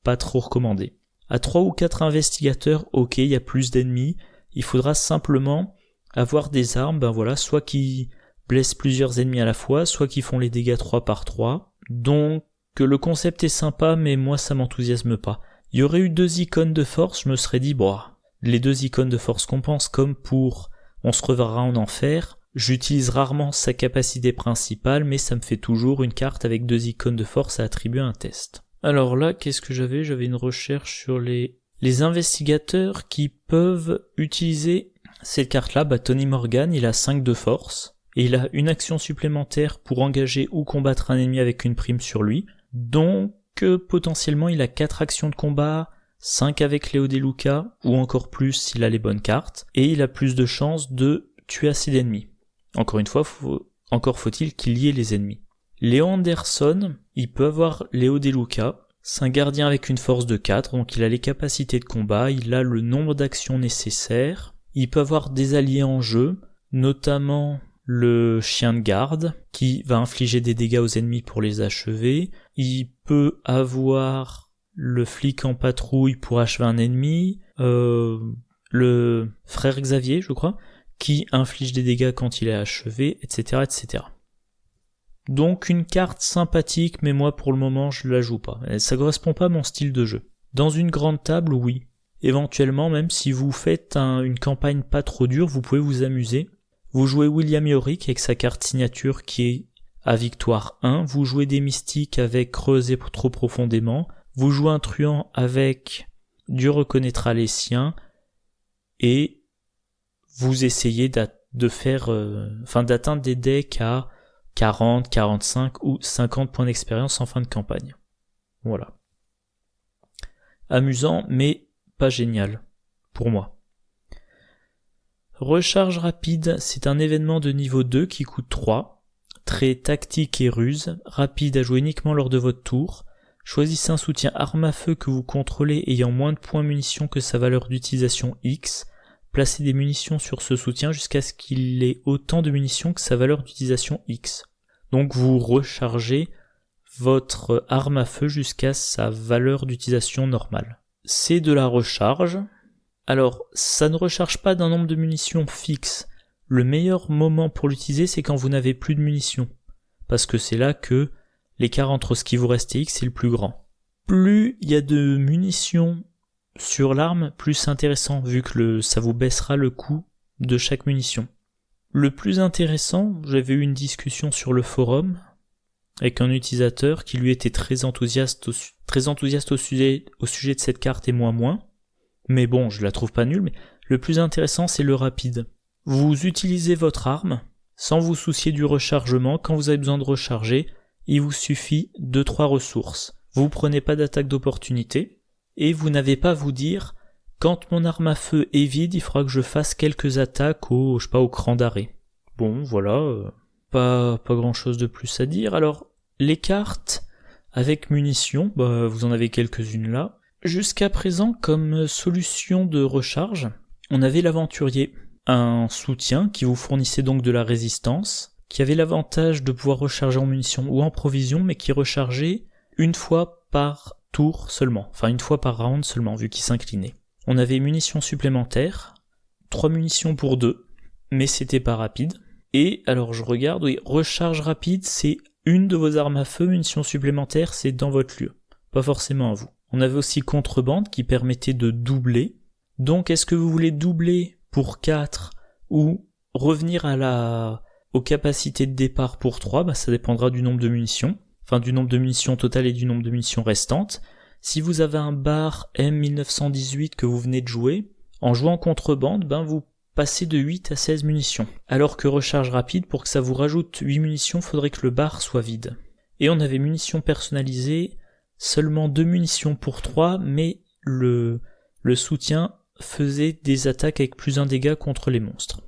pas trop recommandé. À 3 ou 4 investigateurs, ok, il y a plus d'ennemis, il faudra simplement avoir des armes, soit qui blessent plusieurs ennemis à la fois, soit qui font les dégâts 3 par 3. Donc le concept est sympa, mais moi ça m'enthousiasme pas. Il y aurait eu 2 icônes de force, je me serais dit, les 2 icônes de force compensent, comme pour on se reverra en enfer. J'utilise rarement sa capacité principale, mais ça me fait toujours une carte avec 2 icônes de force à attribuer à un test. Alors là, qu'est-ce que j'avais ? J'avais une recherche sur les investigateurs qui peuvent utiliser cette carte-là. Tony Morgan, il a 5 de force, et il a une action supplémentaire pour engager ou combattre un ennemi avec une prime sur lui. Donc, potentiellement, il a 4 actions de combat, 5 avec Léo Deluca, ou encore plus s'il a les bonnes cartes, et il a plus de chances de tuer assez d'ennemis. Encore une fois, encore faut-il qu'il y ait les ennemis. Léo Anderson, il peut avoir Léo Deluca, C'est un gardien avec une force de 4, donc il a les capacités de combat, il a le nombre d'actions nécessaires, il peut avoir des alliés en jeu, notamment le chien de garde, qui va infliger des dégâts aux ennemis pour les achever, il peut avoir le flic en patrouille pour achever un ennemi, le frère Xavier, je crois, qui inflige des dégâts quand il est achevé, etc., etc. Donc une carte sympathique, mais moi pour le moment je la joue pas. Ça correspond pas à mon style de jeu. Dans une grande table, oui. Éventuellement, même si vous faites une campagne pas trop dure, vous pouvez vous amuser. Vous jouez William Yorick avec sa carte signature qui est à victoire 1. Vous jouez des mystiques avec creuser trop profondément. Vous jouez un truand avec Dieu reconnaîtra les siens. Et vous essayez d'atteindre des decks à 40, 45 ou 50 points d'expérience en fin de campagne. Voilà. Amusant, mais pas génial, pour moi. Recharge rapide, c'est un événement de niveau 2 qui coûte 3. Très tactique et ruse, rapide à jouer uniquement lors de votre tour. Choisissez un soutien arme à feu que vous contrôlez ayant moins de points munitions que sa valeur d'utilisation X. Placez des munitions sur ce soutien jusqu'à ce qu'il ait autant de munitions que sa valeur d'utilisation X. Donc vous rechargez votre arme à feu jusqu'à sa valeur d'utilisation normale. C'est de la recharge. Alors, ça ne recharge pas d'un nombre de munitions fixe. Le meilleur moment pour l'utiliser, c'est quand vous n'avez plus de munitions. Parce que c'est là que l'écart entre ce qui vous reste et X est le plus grand. Plus il y a de munitions sur l'arme, plus c'est intéressant, vu que ça vous baissera le coût de chaque munition. Le plus intéressant, j'avais eu une discussion sur le forum avec un utilisateur qui lui était très enthousiaste au sujet de cette carte et moi moins. Mais bon, je la trouve pas nulle, mais le plus intéressant c'est le rapide. Vous utilisez votre arme sans vous soucier du rechargement. Quand vous avez besoin de recharger, il vous suffit de 3 ressources. Vous prenez pas d'attaque d'opportunité et vous n'avez pas à vous dire quand mon arme à feu est vide, il faudra que je fasse quelques attaques au cran d'arrêt. Bon, voilà, pas grand chose de plus à dire. Alors, les cartes avec munitions, vous en avez quelques-unes là. Jusqu'à présent, comme solution de recharge, on avait l'aventurier, un soutien qui vous fournissait donc de la résistance, qui avait l'avantage de pouvoir recharger en munitions ou en provisions, mais qui rechargeait une fois par tour seulement, enfin une fois par round seulement, vu qu'il s'inclinait. On avait munitions supplémentaires, 3 munitions pour 2, mais c'était pas rapide. Et alors je regarde, oui, recharge rapide, c'est une de vos armes à feu, munitions supplémentaires, c'est dans votre lieu, pas forcément à vous. On avait aussi contrebande qui permettait de doubler. Donc est-ce que vous voulez doubler pour 4 ou revenir aux capacités de départ pour 3, ça dépendra du nombre de munitions, enfin du nombre de munitions totales et du nombre de munitions restantes. Si vous avez un bar M1918 que vous venez de jouer, en jouant contrebande, vous passez de 8 à 16 munitions. Alors que recharge rapide, pour que ça vous rajoute 8 munitions, faudrait que le bar soit vide. Et on avait munitions personnalisées, seulement 2 munitions pour 3, mais le soutien faisait des attaques avec plus 1 dégât contre les monstres.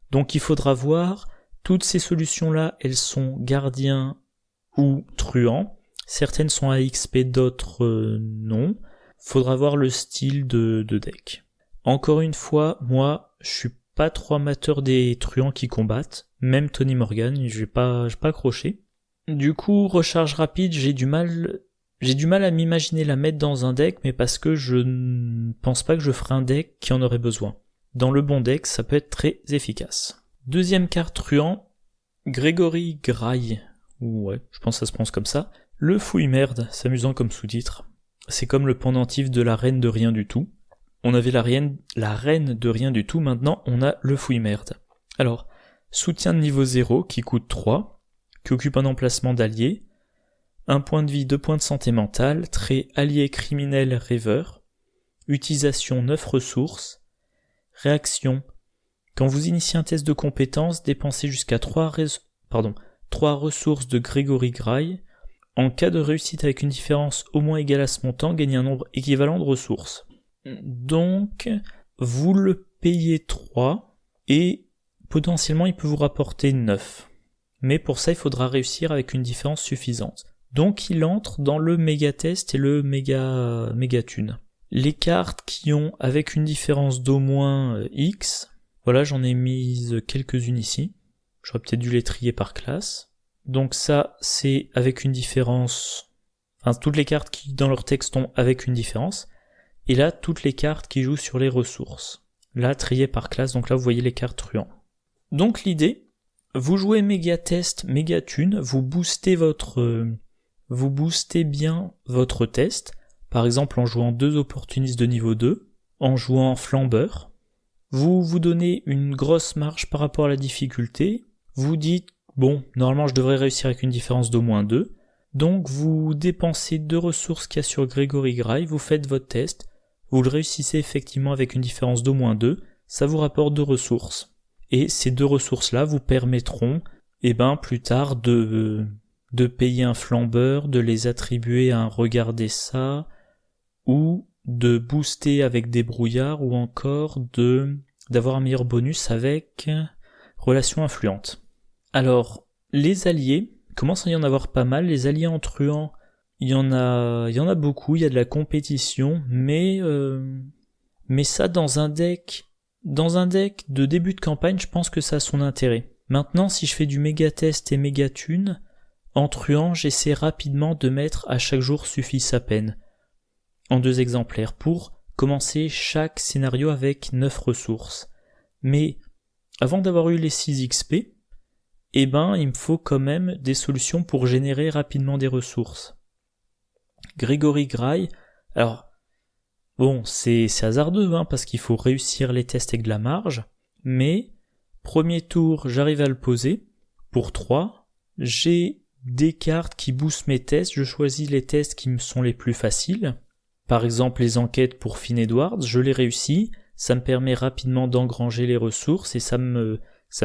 Donc il faudra voir, toutes ces solutions-là, elles sont gardiens ou truands. Certaines sont à XP, d'autres non. Faudra voir le style de deck. Encore une fois, moi, je suis pas trop amateur des truands qui combattent. Même Tony Morgan, j'ai pas accroché. Du coup, recharge rapide, j'ai du mal à m'imaginer la mettre dans un deck, mais parce que je ne pense pas que je ferai un deck qui en aurait besoin. Dans le bon deck, ça peut être très efficace. Deuxième carte truand, Grégory Graille. Ouais, je pense que ça se prononce comme ça. Le fouille-merde, c'est amusant comme sous-titre. C'est comme le pendentif de la reine de rien du tout. On avait la reine de rien du tout, maintenant on a le fouille-merde. Alors, soutien de niveau 0 qui coûte 3, qui occupe un emplacement d'allié, 1 point de vie, 2 points de santé mentale, trait allié criminel rêveur, utilisation 9 ressources, réaction, quand vous initiez un test de compétence, dépensez jusqu'à 3 ressources de Grégory Graille. En cas de réussite avec une différence au moins égale à ce montant, gagnez un nombre équivalent de ressources. Donc, vous le payez 3, et potentiellement il peut vous rapporter 9. Mais pour ça, il faudra réussir avec une différence suffisante. Donc il entre dans le méga test et le méga thune. Les cartes qui ont avec une différence d'au moins X, voilà, j'en ai mis quelques-unes ici. J'aurais peut-être dû les trier par classe. Donc ça, c'est avec une différence, enfin toutes les cartes qui dans leur texte ont avec une différence. Et là, toutes les cartes qui jouent sur les ressources. Là, triées par classe, donc là vous voyez les cartes truands. Donc l'idée, vous jouez méga test, méga thune, vous boostez bien votre test, par exemple en jouant 2 opportunistes de niveau 2, en jouant flambeur. Vous vous donnez une grosse marge par rapport à la difficulté, vous dites, bon, normalement je devrais réussir avec une différence d'au moins 2, donc vous dépensez 2 ressources qu'il y a sur Gregory Grail, vous faites votre test, vous le réussissez effectivement avec une différence d'au moins 2, ça vous rapporte 2 ressources. Et ces 2 ressources-là vous permettront, plus tard de payer un flambeur, de les attribuer à un regarder ça, ou de booster avec des brouillards, ou encore d'avoir un meilleur bonus avec relation influente. Alors, les alliés, commence à y en avoir pas mal, les alliés en truand, il y en a beaucoup, il y a de la compétition, mais ça dans un deck de début de campagne, je pense que ça a son intérêt. Maintenant, si je fais du méga test et méga thune, en truand, j'essaie rapidement de mettre à chaque jour suffit sa peine, en 2 exemplaires, pour commencer chaque scénario avec 9 ressources. Mais, avant d'avoir eu les 6 XP, il me faut quand même des solutions pour générer rapidement des ressources. Gregory Grail, alors, bon, c'est hasardeux, parce qu'il faut réussir les tests avec de la marge, mais, premier tour, j'arrive à le poser, pour 3, j'ai des cartes qui boostent mes tests, je choisis les tests qui me sont les plus faciles, par exemple les enquêtes pour Finn Edwards, je les réussis, ça me permet rapidement d'engranger les ressources et ça me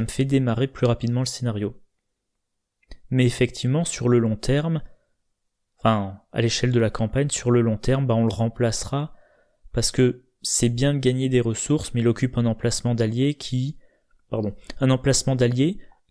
fait démarrer plus rapidement le scénario. Mais effectivement, sur le long terme, à l'échelle de la campagne, sur le long terme, on le remplacera, parce que c'est bien de gagner des ressources, mais il occupe un emplacement d'allié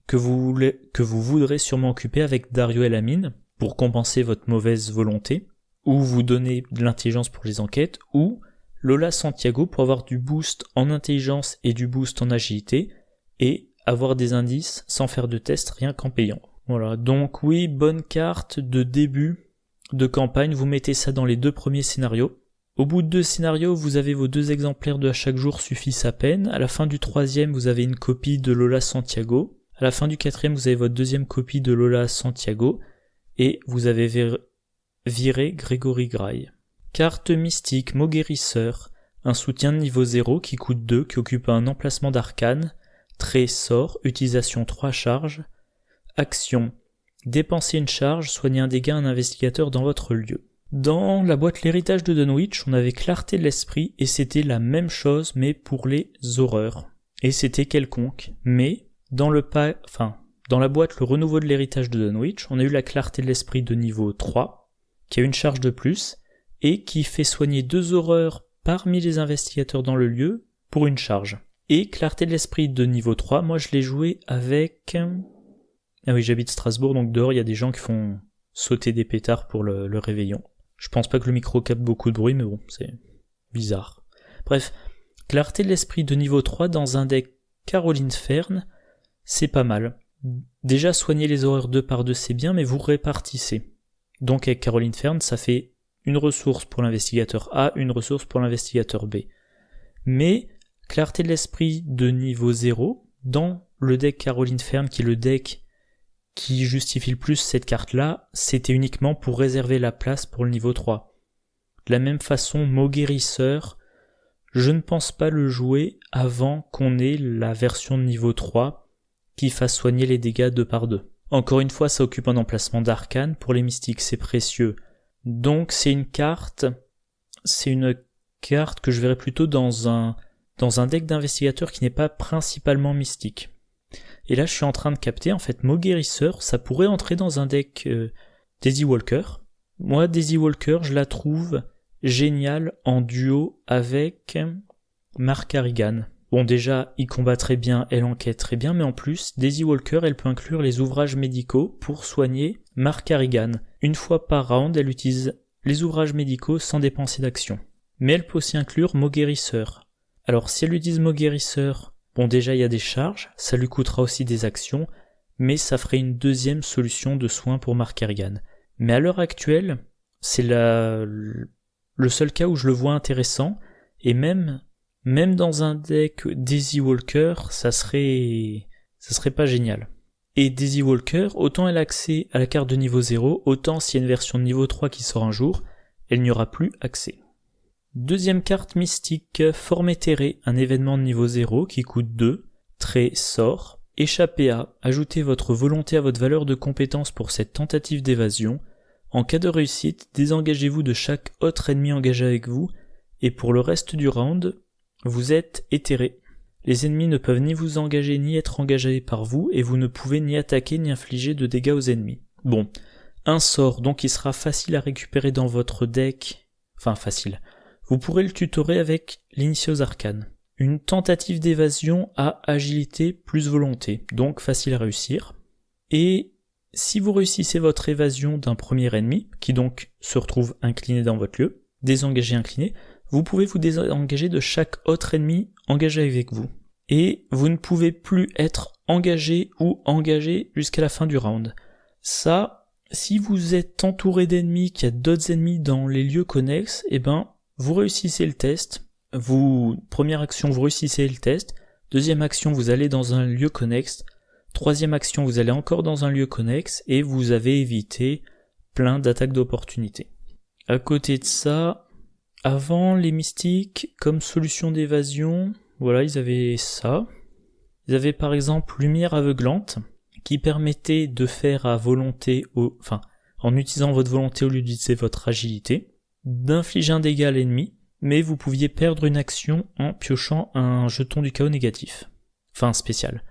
que vous voudrez sûrement occuper avec Dario Elamine, pour compenser votre mauvaise volonté, ou vous donner de l'intelligence pour les enquêtes, ou Lola Santiago pour avoir du boost en intelligence et du boost en agilité, et avoir des indices sans faire de test rien qu'en payant. Voilà, donc oui, bonne carte de début de campagne, vous mettez ça dans les 2 premiers scénarios. Au bout de 2 scénarios, vous avez vos 2 exemplaires de à chaque jour suffit sa peine. À la fin du 3e, vous avez une copie de Lola Santiago. À la fin du 4e, vous avez votre 2e copie de Lola Santiago. Et vous avez viré Gregory Grail. Carte mystique, mot guérisseur, un soutien de niveau 0 qui coûte 2, qui occupe un emplacement d'arcane, trait sort, utilisation 3 charges, action, dépenser une charge, soigner un dégât à un investigateur dans votre lieu. Dans la boîte l'héritage de Dunwich, on avait clarté de l'esprit et c'était la même chose mais pour les horreurs. Et c'était quelconque. Mais dans la boîte le renouveau de l'héritage de Dunwich, on a eu la clarté de l'esprit de niveau 3, qui a une charge de plus, et qui fait soigner 2 horreurs parmi les investigateurs dans le lieu pour une charge. Et clarté de l'esprit de niveau 3, moi je l'ai joué avec... Ah oui, j'habite Strasbourg, donc dehors il y a des gens qui font sauter des pétards pour le réveillon. Je pense pas que le micro capte beaucoup de bruit, mais bon, c'est bizarre. Bref, clarté de l'esprit de niveau 3 dans un deck Caroline Fern, c'est pas mal. Déjà, soigner les horreurs 2 par 2, c'est bien, mais vous répartissez. Donc avec Caroline Fern, ça fait une ressource pour l'investigateur A, une ressource pour l'investigateur B. Mais, clarté de l'esprit de niveau 0, dans le deck Caroline Fern, qui est le deck qui justifie le plus cette carte-là, c'était uniquement pour réserver la place pour le niveau 3. De la même façon, mot guérisseur, je ne pense pas le jouer avant qu'on ait la version de niveau 3 qui fasse soigner les dégâts 2 par 2. Encore une fois, ça occupe un emplacement d'arcane, pour les mystiques c'est précieux. Donc c'est une carte que je verrais plutôt dans un deck d'investigateurs qui n'est pas principalement mystique. Et là, je suis en train de capter, en fait, mot guérisseur, ça pourrait entrer dans un deck Daisy Walker. Moi, Daisy Walker, je la trouve géniale en duo avec Mark Harrigan. Bon, déjà, il combat très bien, elle enquête très bien, mais en plus, Daisy Walker, elle peut inclure les ouvrages médicaux pour soigner Mark Harrigan. Une fois par round, elle utilise les ouvrages médicaux sans dépenser d'action. Mais elle peut aussi inclure mot guérisseur. Alors, si elle utilise mot guérisseur, bon, déjà, il y a des charges, ça lui coûtera aussi des actions, mais ça ferait une deuxième solution de soin pour Mark Harrigan. Mais à l'heure actuelle, c'est le seul cas où je le vois intéressant, et même dans un deck Daisy Walker, ça serait pas génial. Et Daisy Walker, autant elle a accès à la carte de niveau 0, autant s'il y a une version de niveau 3 qui sort un jour, elle n'y aura plus accès. Deuxième carte mystique, Formétéré, un événement de niveau 0 qui coûte 2, trait sort, échappez à, ajoutez votre volonté à votre valeur de compétence pour cette tentative d'évasion. En cas de réussite, désengagez-vous de chaque autre ennemi engagé avec vous, et pour le reste du round, vous êtes éthéré. Les ennemis ne peuvent ni vous engager ni être engagés par vous, et vous ne pouvez ni attaquer ni infliger de dégâts aux ennemis. Bon, un sort donc il sera facile à récupérer dans votre deck, enfin facile. Vous pourrez le tutorer avec l'Initios Arcane. Une tentative d'évasion à agilité plus volonté, donc facile à réussir. Et si vous réussissez votre évasion d'un premier ennemi, qui donc se retrouve incliné dans votre lieu, désengagé incliné, vous pouvez vous désengager de chaque autre ennemi engagé avec vous. Et vous ne pouvez plus être engagé ou engagé jusqu'à la fin du round. Ça, si vous êtes entouré d'ennemis, qu'il y a d'autres ennemis dans les lieux connexes, vous réussissez le test. Première action, vous réussissez le test. Deuxième action, vous allez dans un lieu connexe. Troisième action, vous allez encore dans un lieu connexe et vous avez évité plein d'attaques d'opportunité. À côté de ça, avant les mystiques, comme solution d'évasion, voilà, ils avaient ça. Ils avaient par exemple Lumière aveuglante, qui permettait de faire à volonté, en utilisant votre volonté au lieu d'utiliser votre agilité, d'infliger un dégât à l'ennemi, mais vous pouviez perdre une action en piochant un jeton du chaos négatif. Enfin, spécial.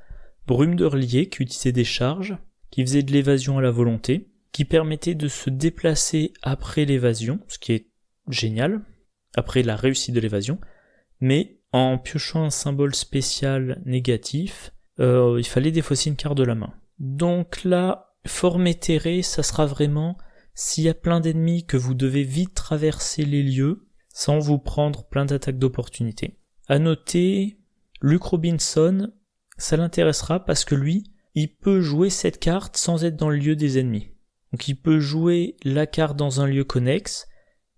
Brume de relier, qui utilisait des charges, qui faisait de l'évasion à la volonté, qui permettait de se déplacer après l'évasion, ce qui est génial, après la réussite de l'évasion, mais en piochant un symbole spécial négatif, il fallait défausser une carte de la main. Donc là, Formétéré, ça sera vraiment s'il y a plein d'ennemis que vous devez vite traverser les lieux sans vous prendre plein d'attaques d'opportunité. À noter, Luke Robinson, ça l'intéressera parce que lui, il peut jouer cette carte sans être dans le lieu des ennemis. Donc il peut jouer la carte dans un lieu connexe.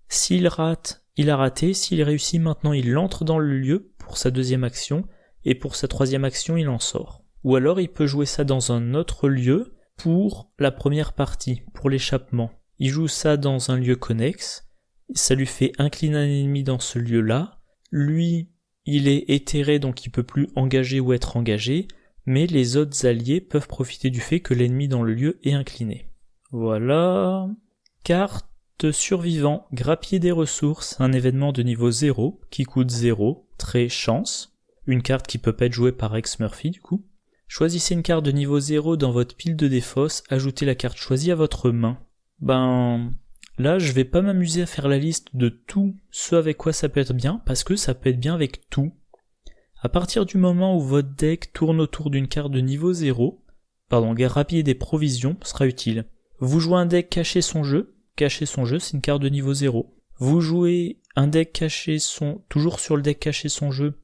S'il rate, il a raté. S'il réussit, maintenant il entre dans le lieu pour sa deuxième action, et pour sa troisième action, il en sort. Ou alors il peut jouer ça dans un autre lieu pour la première partie, pour l'échappement. Il joue ça dans un lieu connexe, ça lui fait incliner un ennemi dans ce lieu-là. Lui, il est éthéré, donc il peut plus engager ou être engagé, mais les autres alliés peuvent profiter du fait que l'ennemi dans le lieu est incliné. Voilà. Carte survivant, grappiller des ressources, un événement de niveau 0 qui coûte 0, trait chance, une carte qui peut pas être jouée par Rex Murphy du coup. Choisissez une carte de niveau 0 dans votre pile de défausse, ajoutez la carte choisie à votre main. Là je vais pas m'amuser à faire la liste de tout ce avec quoi ça peut être bien, parce que ça peut être bien avec tout. À partir du moment où votre deck tourne autour d'une carte de niveau 0, grappiller des provisions sera utile. Vous jouez un deck cacher son jeu, c'est une carte de niveau 0. Vous jouez un deck toujours sur le deck cacher son jeu,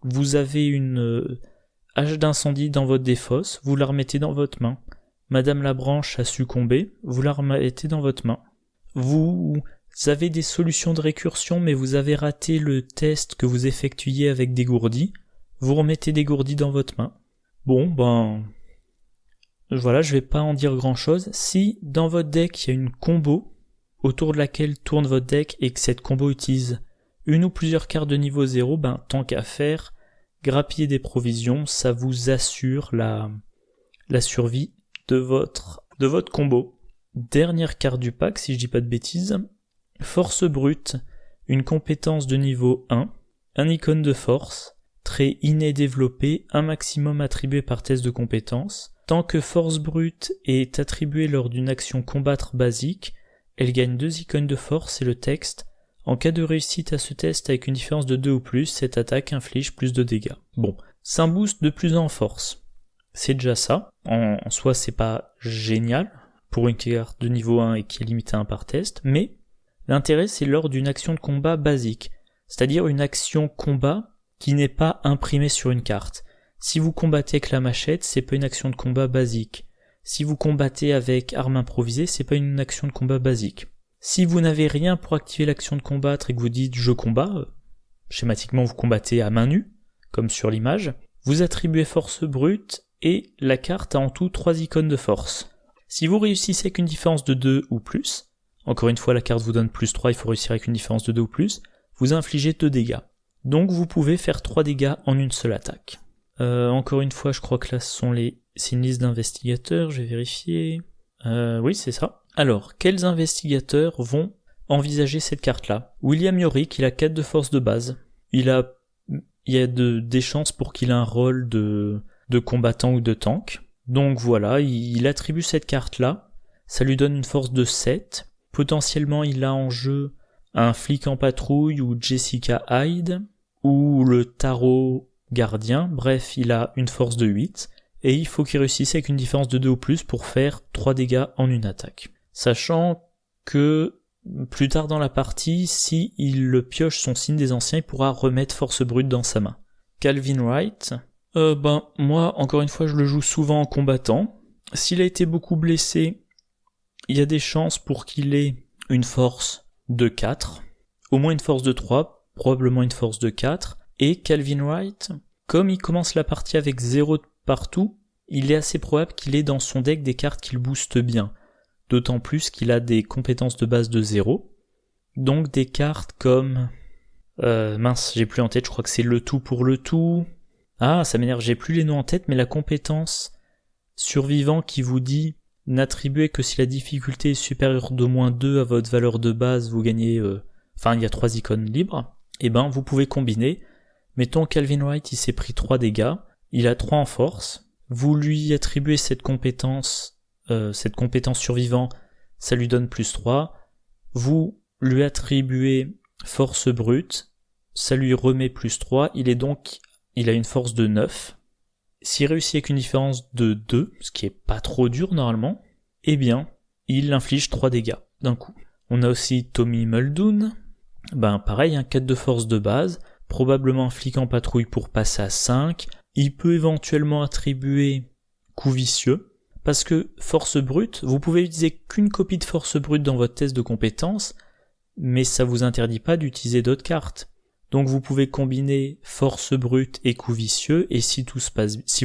vous avez une hache d'incendie dans votre défausse, vous la remettez dans votre main. Madame la branche a succombé, vous la remettez dans votre main. Vous avez des solutions de récursion, mais vous avez raté le test que vous effectuiez avec des gourdis, vous remettez des gourdis dans votre main. Voilà, je vais pas en dire grand chose. Si dans votre deck il y a une combo autour de laquelle tourne votre deck et que cette combo utilise une ou plusieurs cartes de niveau 0, tant qu'à faire, grappiller des provisions, ça vous assure la survie de votre combo. Dernière carte du pack, si je dis pas de bêtises, Force brute, une compétence de niveau 1, un icône de force, trait inné développé, un maximum attribué par test de compétence. Tant que force brute est attribuée lors d'une action combattre basique, elle gagne 2 icônes de force et le texte. En cas de réussite à ce test avec une différence de 2 ou plus, cette attaque inflige plus de dégâts. Bon, c'est un boost de plus 1 en force. C'est déjà ça. En soi, c'est pas génial pour une carte de niveau 1 et qui est limitée à 1 par test, mais l'intérêt c'est lors d'une action de combat basique, c'est-à-dire une action combat qui n'est pas imprimée sur une carte. Si vous combattez avec la machette, c'est pas une action de combat basique. Si vous combattez avec arme improvisée, c'est pas une action de combat basique. Si vous n'avez rien pour activer l'action de combattre et que vous dites je combats, schématiquement vous combattez à main nue, comme sur l'image, vous attribuez force brute et la carte a en tout 3 icônes de force. Si vous réussissez avec une différence de 2 ou plus, encore une fois la carte vous donne plus 3, il faut réussir avec une différence de 2 ou plus, vous infligez 2 dégâts. Donc vous pouvez faire 3 dégâts en une seule attaque. Encore une fois, je crois que là c'est une liste d'investigateurs, je vais vérifier. Oui, c'est ça. Alors, quels investigateurs vont envisager cette carte-là? William Yorick, il a 4 de force de base. Il y a des chances pour qu'il ait un rôle de combattant ou de tank. Donc voilà, il attribue cette carte-là. Ça lui donne une force de 7. Potentiellement, il a en jeu un flic en patrouille ou Jessica Hyde ou le tarot gardien. Bref, il a une force de 8. Et il faut qu'il réussisse avec une différence de 2 ou plus pour faire 3 dégâts en une attaque. Sachant que plus tard dans la partie, si il pioche son signe des anciens, il pourra remettre force brute dans sa main. Calvin Wright, moi, encore une fois, je le joue souvent en combattant. S'il a été beaucoup blessé, il y a des chances pour qu'il ait une force de 4, au moins une force de 3, probablement une force de 4. Et Calvin Wright, comme il commence la partie avec 0 partout, il est assez probable qu'il ait dans son deck des cartes qui le boostent bien. D'autant plus qu'il a des compétences de base de 0. Donc des cartes comme... j'ai plus en tête, je crois que c'est le tout pour le tout. Ah, ça m'énerve, j'ai plus les noms en tête, mais la compétence survivant qui vous dit n'attribuez que si la difficulté est supérieure d'au moins 2 à votre valeur de base, vous gagnez... il y a 3 icônes libres. Et vous pouvez combiner. Mettons Calvin Wright, il s'est pris 3 dégâts. Il a 3 en force. Vous lui attribuez cette compétence survivant, ça lui donne plus 3. Vous lui attribuez force brute, ça lui remet plus 3. Il a une force de 9. S'il réussit avec une différence de 2, ce qui est pas trop dur normalement, eh bien, il inflige 3 dégâts d'un coup. On a aussi Tommy Muldoon. Pareil, un 4 de force de base, probablement un flic en patrouille pour passer à 5. Il peut éventuellement attribuer coup vicieux, parce que force brute, vous pouvez utiliser qu'une copie de force brute dans votre test de compétences, mais ça vous interdit pas d'utiliser d'autres cartes. Donc vous pouvez combiner force brute et coup vicieux, et si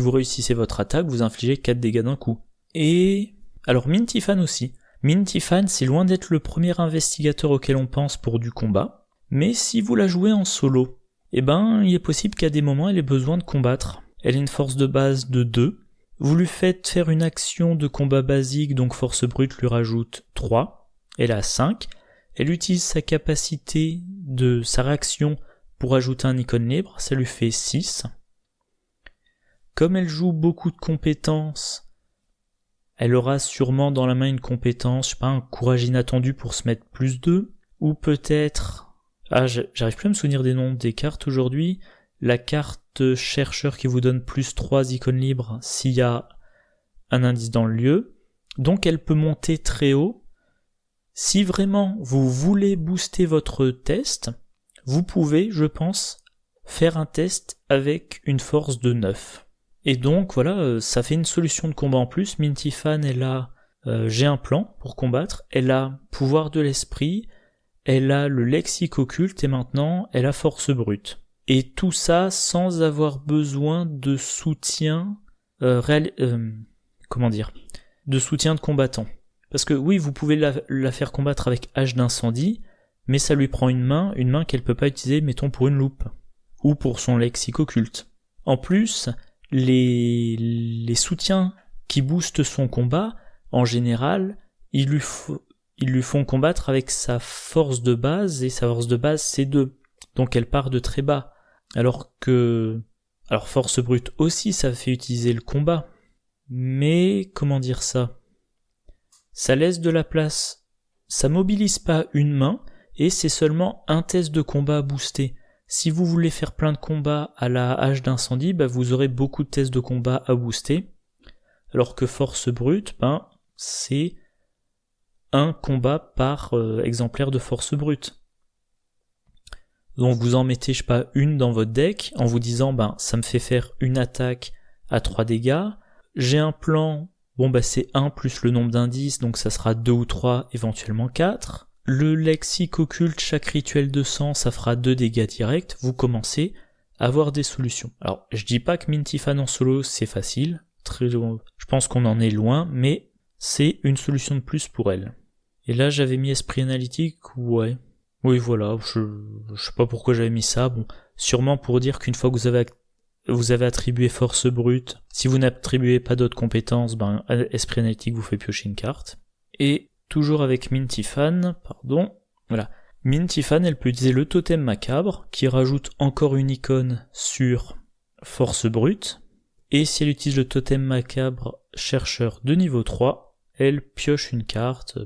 vous réussissez votre attaque, vous infligez 4 dégâts d'un coup. Et alors Minty Fan aussi. Minty Fan, c'est loin d'être le premier investigateur auquel on pense pour du combat, mais si vous la jouez en solo, il est possible qu'à des moments elle ait besoin de combattre. Elle a une force de base de 2. Vous lui faites faire une action de combat basique, donc force brute lui rajoute 3. Elle a 5. Elle utilise sa capacité de sa réaction pour ajouter un icône libre, ça lui fait 6. Comme elle joue beaucoup de compétences, elle aura sûrement dans la main une compétence, un courage inattendu pour se mettre plus 2, ou peut-être... j'arrive plus à me souvenir des noms des cartes aujourd'hui. La carte chercheur qui vous donne plus 3 icônes libres s'il y a un indice dans le lieu. Donc elle peut monter très haut. Si vraiment vous voulez booster votre test, vous pouvez, je pense, faire un test avec une force de 9. Et donc voilà, ça fait une solution de combat en plus. Minty Fan, elle a j'ai un plan pour combattre, elle a pouvoir de l'esprit, elle a le lexique occulte et maintenant elle a force brute. Et tout ça sans avoir besoin de soutien de soutien de combattant. Parce que oui, vous pouvez la faire combattre avec hache d'incendie, mais ça lui prend une main qu'elle peut pas utiliser, mettons, pour une loupe, ou pour son lexique occulte. En plus, les soutiens qui boostent son combat, en général, ils lui font combattre avec sa force de base, et sa force de base c'est 2. Donc elle part de très bas. Alors force brute aussi, ça fait utiliser le combat. Mais, comment dire ça ? Ça laisse de la place. Ça mobilise pas une main, et c'est seulement un test de combat à booster. Si vous voulez faire plein de combats à la hache d'incendie, vous aurez beaucoup de tests de combat à booster, alors que force brute, c'est un combat par exemplaire de force brute. Donc vous en mettez, une dans votre deck, en vous disant, ça me fait faire une attaque à 3 dégâts, j'ai un plan, c'est 1 plus le nombre d'indices, donc ça sera 2 ou 3, éventuellement 4. Le lexique occulte, chaque rituel de sang, ça fera 2 dégâts directs, vous commencez à avoir des solutions. Alors, je dis pas que Mintifan en solo, c'est facile, je pense qu'on en est loin, mais c'est une solution de plus pour elle. Et là, j'avais mis esprit analytique, ouais. Oui, voilà, je sais pas pourquoi j'avais mis ça, sûrement pour dire qu'une fois que vous avez attribué force brute, si vous n'attribuez pas d'autres compétences, esprit analytique vous fait piocher une carte. Et toujours avec Mintifan, voilà. Mintifan, elle peut utiliser le totem macabre, qui rajoute encore une icône sur force brute, et si elle utilise le totem macabre chercheur de niveau 3, elle pioche une carte,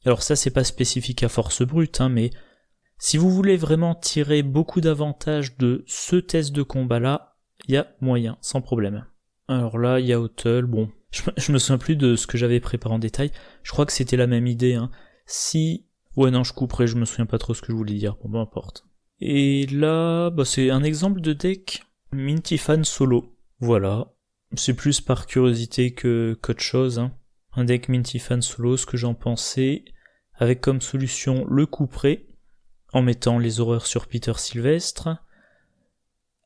Alors ça, c'est pas spécifique à force brute, mais si vous voulez vraiment tirer beaucoup d'avantages de ce test de combat-là, il y a moyen, sans problème. Alors là, il y a Hotel, je me souviens plus de ce que j'avais préparé en détail, je crois que c'était la même idée, je couperai, je me souviens pas trop ce que je voulais dire, peu importe. Et là, c'est un exemple de deck Mintifan solo, voilà, c'est plus par curiosité qu'autre chose, Un deck Mintifan solo, ce que j'en pensais, avec comme solution le couperet, en mettant les horreurs sur Peter Sylvestre,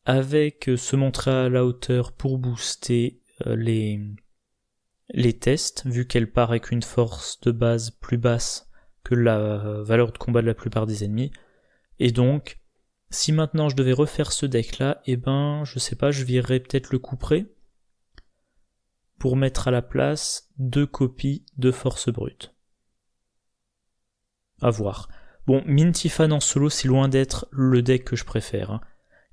avec se montrer à la hauteur pour booster les tests, vu qu'elle part avec une force de base plus basse que la valeur de combat de la plupart des ennemis, et donc, si maintenant je devais refaire ce deck-là, je sais pas, je virerais peut-être le couperet, pour mettre à la place 2 copies de force brute. À voir. Mintifan en solo, c'est loin d'être le deck que je préfère.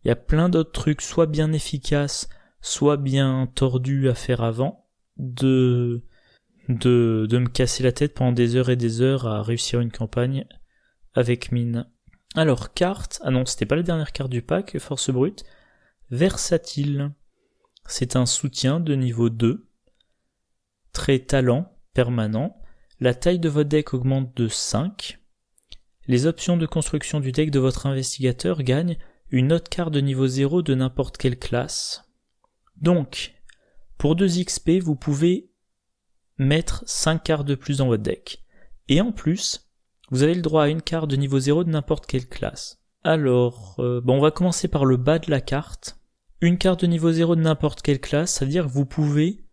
Il y a plein d'autres trucs, soit bien efficaces, soit bien tordus à faire avant, de me casser la tête pendant des heures et des heures à réussir une campagne avec Min. Alors, carte, c'était pas la dernière carte du pack, force brute, versatile. C'est un soutien de niveau 2, trait talent, permanent. La taille de votre deck augmente de 5. Les options de construction du deck de votre investigateur gagnent une autre carte de niveau 0 de n'importe quelle classe. Donc, pour 2 XP, vous pouvez mettre 5 cartes de plus dans votre deck. Et en plus, vous avez le droit à une carte de niveau 0 de n'importe quelle classe. Alors, on va commencer par le bas de la carte. Une carte de niveau 0 de n'importe quelle classe, ça veut dire que vous pouvez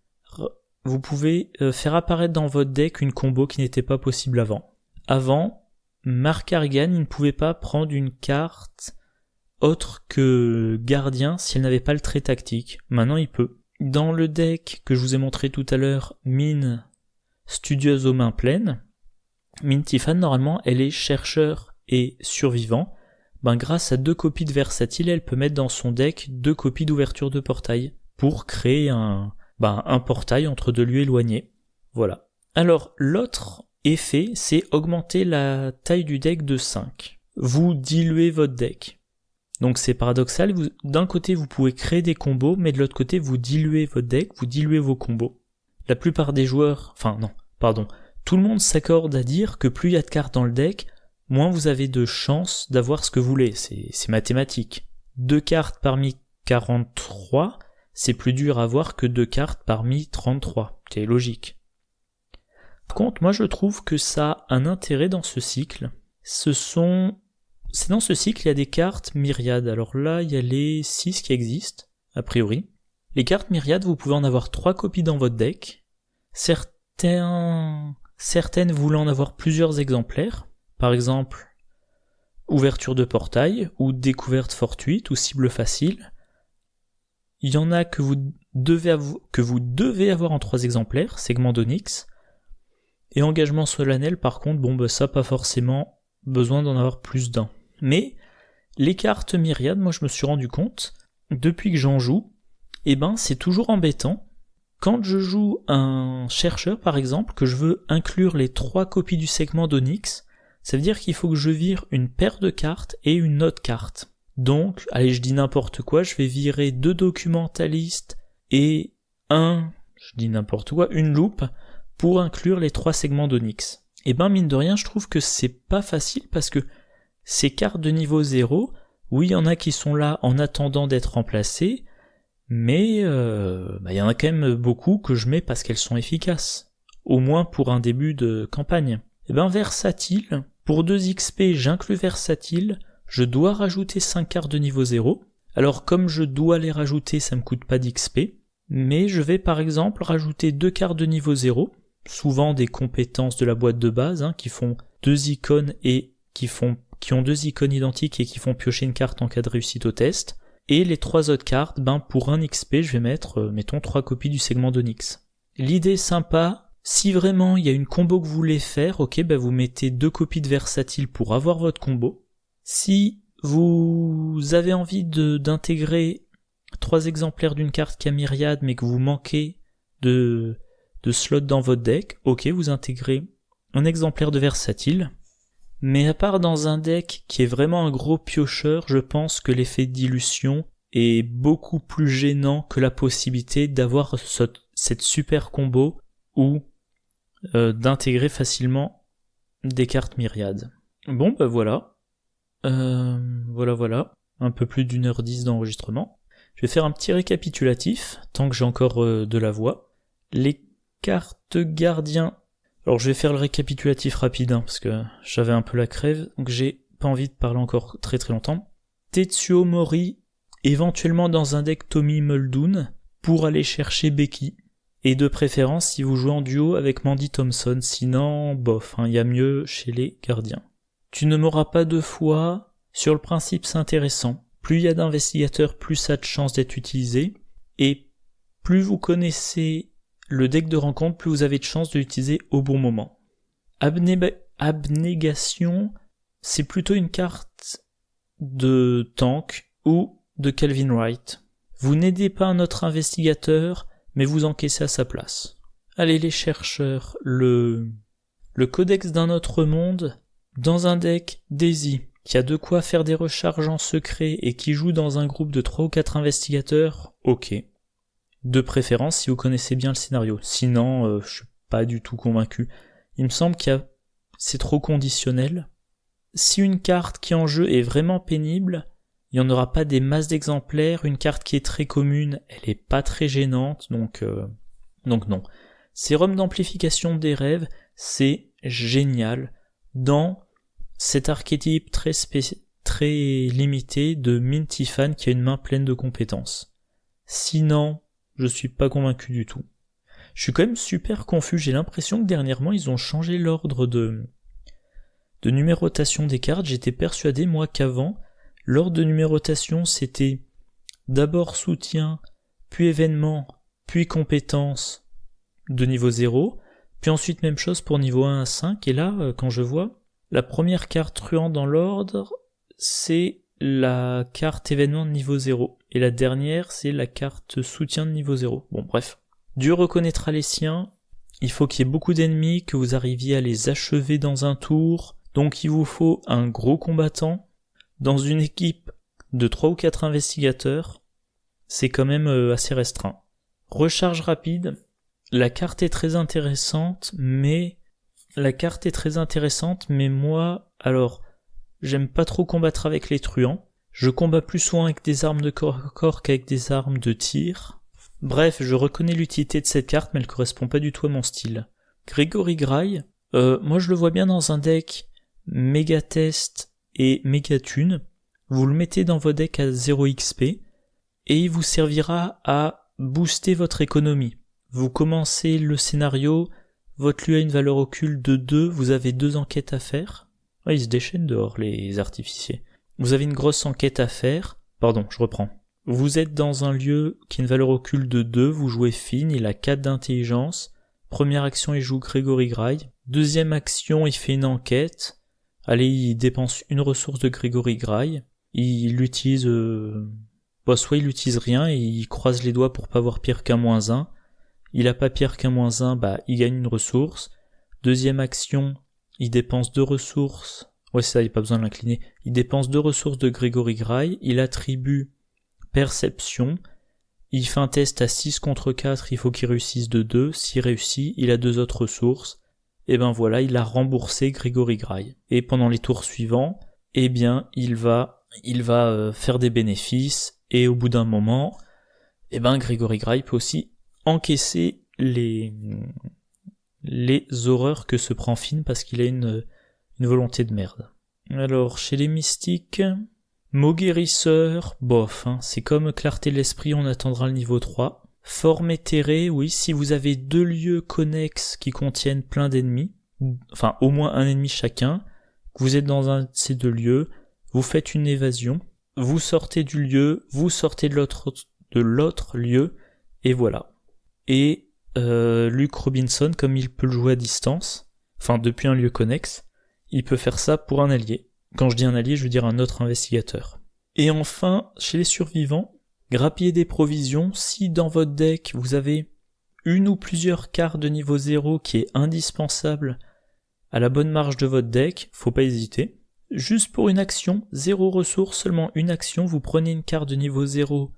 faire apparaître dans votre deck une combo qui n'était pas possible avant. Avant, Mark Harrigan, il ne pouvait pas prendre une carte autre que Gardien si elle n'avait pas le trait tactique. Maintenant, il peut. Dans le deck que je vous ai montré tout à l'heure, Min studieuse aux mains pleines, Mintifan, normalement, elle est chercheur et survivant. Grâce à 2 copies de versatile, elle peut mettre dans son deck 2 copies d'ouverture de portail pour créer un portail entre 2 lieux éloignés. Voilà. Alors, l'autre effet, c'est augmenter la taille du deck de 5. Vous diluez votre deck. Donc c'est paradoxal, d'un côté vous pouvez créer des combos, mais de l'autre côté vous diluez votre deck, vous diluez vos combos. La plupart des joueurs, tout le monde s'accorde à dire que plus il y a de cartes dans le deck, moins vous avez de chances d'avoir ce que vous voulez, c'est mathématique. 2 cartes parmi 43, c'est plus dur à avoir que 2 cartes parmi 33, c'est logique. Par contre, moi je trouve que ça a un intérêt dans ce cycle. C'est dans ce cycle, il y a des cartes myriades. Alors là, il y a les 6 qui existent, a priori. Les cartes myriades, vous pouvez en avoir 3 copies dans votre deck. Certaines voulaient en avoir plusieurs exemplaires. Par exemple, ouverture de portail, ou découverte fortuite, ou cible facile. Il y en a que vous devez avoir en 3 exemplaires, segment d'Onyx. Et engagement solennel, par contre, ça pas forcément besoin d'en avoir plus d'un. Mais les cartes myriades, moi je me suis rendu compte, depuis que j'en joue, c'est toujours embêtant. Quand je joue un chercheur par exemple, que je veux inclure les 3 copies du segment d'Onyx, ça veut dire qu'il faut que je vire une paire de cartes et une autre carte. Donc, allez, je dis n'importe quoi, je vais virer 2 documentalistes et une loupe pour inclure les 3 segments d'Onyx. Et ben, mine de rien, je trouve que c'est pas facile parce que ces cartes de niveau 0, oui, il y en a qui sont là en attendant d'être remplacées, mais y en a quand même beaucoup que je mets parce qu'elles sont efficaces. Au moins pour un début de campagne. Et ben, versatile, pour 2 XP, j'inclus versatile, je dois rajouter 5 cartes de niveau 0. Alors comme je dois les rajouter, ça me coûte pas d'XP, mais je vais par exemple rajouter 2 cartes de niveau 0, souvent des compétences de la boîte de base, qui font 2 icônes et qui ont 2 icônes identiques et qui font piocher une carte en cas de réussite au test. Et les 3 autres cartes, pour 1 XP, je vais mettre, mettons 3 copies du segment d'Onyx. L'idée est sympa. Si vraiment il y a une combo que vous voulez faire, vous mettez 2 copies de versatile pour avoir votre combo. Si vous avez envie d'intégrer 3 exemplaires d'une carte qui a myriade mais que vous manquez de slots dans votre deck, vous intégrez un exemplaire de versatile. Mais à part dans un deck qui est vraiment un gros piocheur, je pense que l'effet de dilution est beaucoup plus gênant que la possibilité d'avoir cette super combo ou d'intégrer facilement des cartes myriades. Bon voilà. Voilà. Un peu plus d'1h10 d'enregistrement. Je vais faire un petit récapitulatif, tant que j'ai encore de la voix. Les cartes gardiens. Alors je vais faire le récapitulatif rapide, parce que j'avais un peu la crève, donc j'ai pas envie de parler encore très très longtemps. Tetsuo Mori, éventuellement dans un deck Tommy Muldoon, pour aller chercher Becky. Et de préférence si vous jouez en duo avec Mandy Thompson, sinon bof, y a mieux chez les gardiens. Tu ne m'auras pas 2 fois, sur le principe c'est intéressant. Plus il y a d'investigateurs, plus ça a de chances d'être utilisé, et plus vous connaissez le deck de rencontre, plus vous avez de chances de l'utiliser au bon moment. Abnégation, c'est plutôt une carte de tank ou de Calvin Wright. Vous n'aidez pas un autre investigateur, mais vous encaissez à sa place. Allez les chercheurs, le codex d'un autre monde, dans un deck Daisy, qui a de quoi faire des recharges en secret et qui joue dans un groupe de 3 ou 4 investigateurs, De préférence si vous connaissez bien le scénario, sinon je suis pas du tout convaincu. Il me semble c'est trop conditionnel. Si une carte qui est en jeu est vraiment pénible, il n'y en aura pas des masses d'exemplaires. Une carte qui est très commune, elle est pas très gênante, donc non. Sérum d'amplification des rêves, c'est génial dans cet archétype très limité de Mintifan qui a une main pleine de compétences. Sinon, je suis pas convaincu du tout. Je suis quand même super confus, j'ai l'impression que dernièrement ils ont changé l'ordre de numérotation des cartes. J'étais persuadé moi qu'avant, l'ordre de numérotation c'était d'abord soutien, puis événement, puis compétence de niveau 0, puis ensuite même chose pour niveau 1 à 5, et là, quand je vois, la première carte truand dans l'ordre, c'est la carte événement de niveau 0, et la dernière, c'est la carte soutien de niveau 0. Bon, bref. Dieu reconnaîtra les siens, il faut qu'il y ait beaucoup d'ennemis, que vous arriviez à les achever dans un tour, donc il vous faut un gros combattant. Dans une équipe de 3 ou 4 investigateurs, c'est quand même assez restreint. Recharge rapide, la carte est très intéressante, mais moi, alors, j'aime pas trop combattre avec les truands. Je combats plus souvent avec des armes de corps à corps qu'avec des armes de tir. Bref, je reconnais l'utilité de cette carte, mais elle correspond pas du tout à mon style. Gregory Grail, moi je le vois bien dans un deck Mégatest et Mégatune. Vous le mettez dans vos decks à 0 XP, et il vous servira à booster votre économie. Vous commencez le scénario, votre lieu a une valeur occulte de 2, vous avez 2 enquêtes à faire. Ils se déchaînent dehors, les artificiers. Vous avez une grosse enquête à faire. Pardon, je reprends. Vous êtes dans un lieu qui a une valeur occulte de 2, vous jouez Finn, il a 4 d'intelligence. Première action, il joue Gregory Grail. Deuxième action, il fait une enquête. Allez, il dépense une ressource de Gregory Grail. Il utilise... soit il utilise rien et il croise les doigts pour pas avoir pire qu'un -1. Il a pas pire qu'un -1, il gagne une ressource. Deuxième action, il dépense 2 ressources. Ouais, c'est ça, il n'y a pas besoin de l'incliner. Il dépense 2 ressources de Gregory Grail, il attribue Perception, il fait un test à 6 contre 4, il faut qu'il réussisse de 2, s'il réussit, il a 2 autres ressources, et ben voilà, il a remboursé Gregory Grail. Et pendant les tours suivants, eh bien, il va faire des bénéfices, et au bout d'un moment, eh ben, Gregory Grail peut aussi encaisser les horreurs que se prend Finn parce qu'il a une volonté de merde. Alors, chez les mystiques, mot guérisseur, bof, hein, c'est comme clarté de l'esprit, on attendra le niveau 3. Forme éthérée, oui, si vous avez 2 lieux connexes qui contiennent plein d'ennemis, enfin au moins un ennemi chacun, vous êtes dans un de ces 2 lieux, vous faites une évasion, vous sortez du lieu, vous sortez de l'autre lieu, et voilà. Et Luke Robinson, comme il peut le jouer à distance, enfin depuis un lieu connexe, il peut faire ça pour un allié. Quand je dis un allié, je veux dire un autre investigateur. Et enfin, chez les survivants, grappiller des provisions, si dans votre deck vous avez une ou plusieurs cartes de niveau 0 qui est indispensable à la bonne marge de votre deck, faut pas hésiter. Juste pour une action, 0 ressources, seulement une action, vous prenez une carte de niveau 0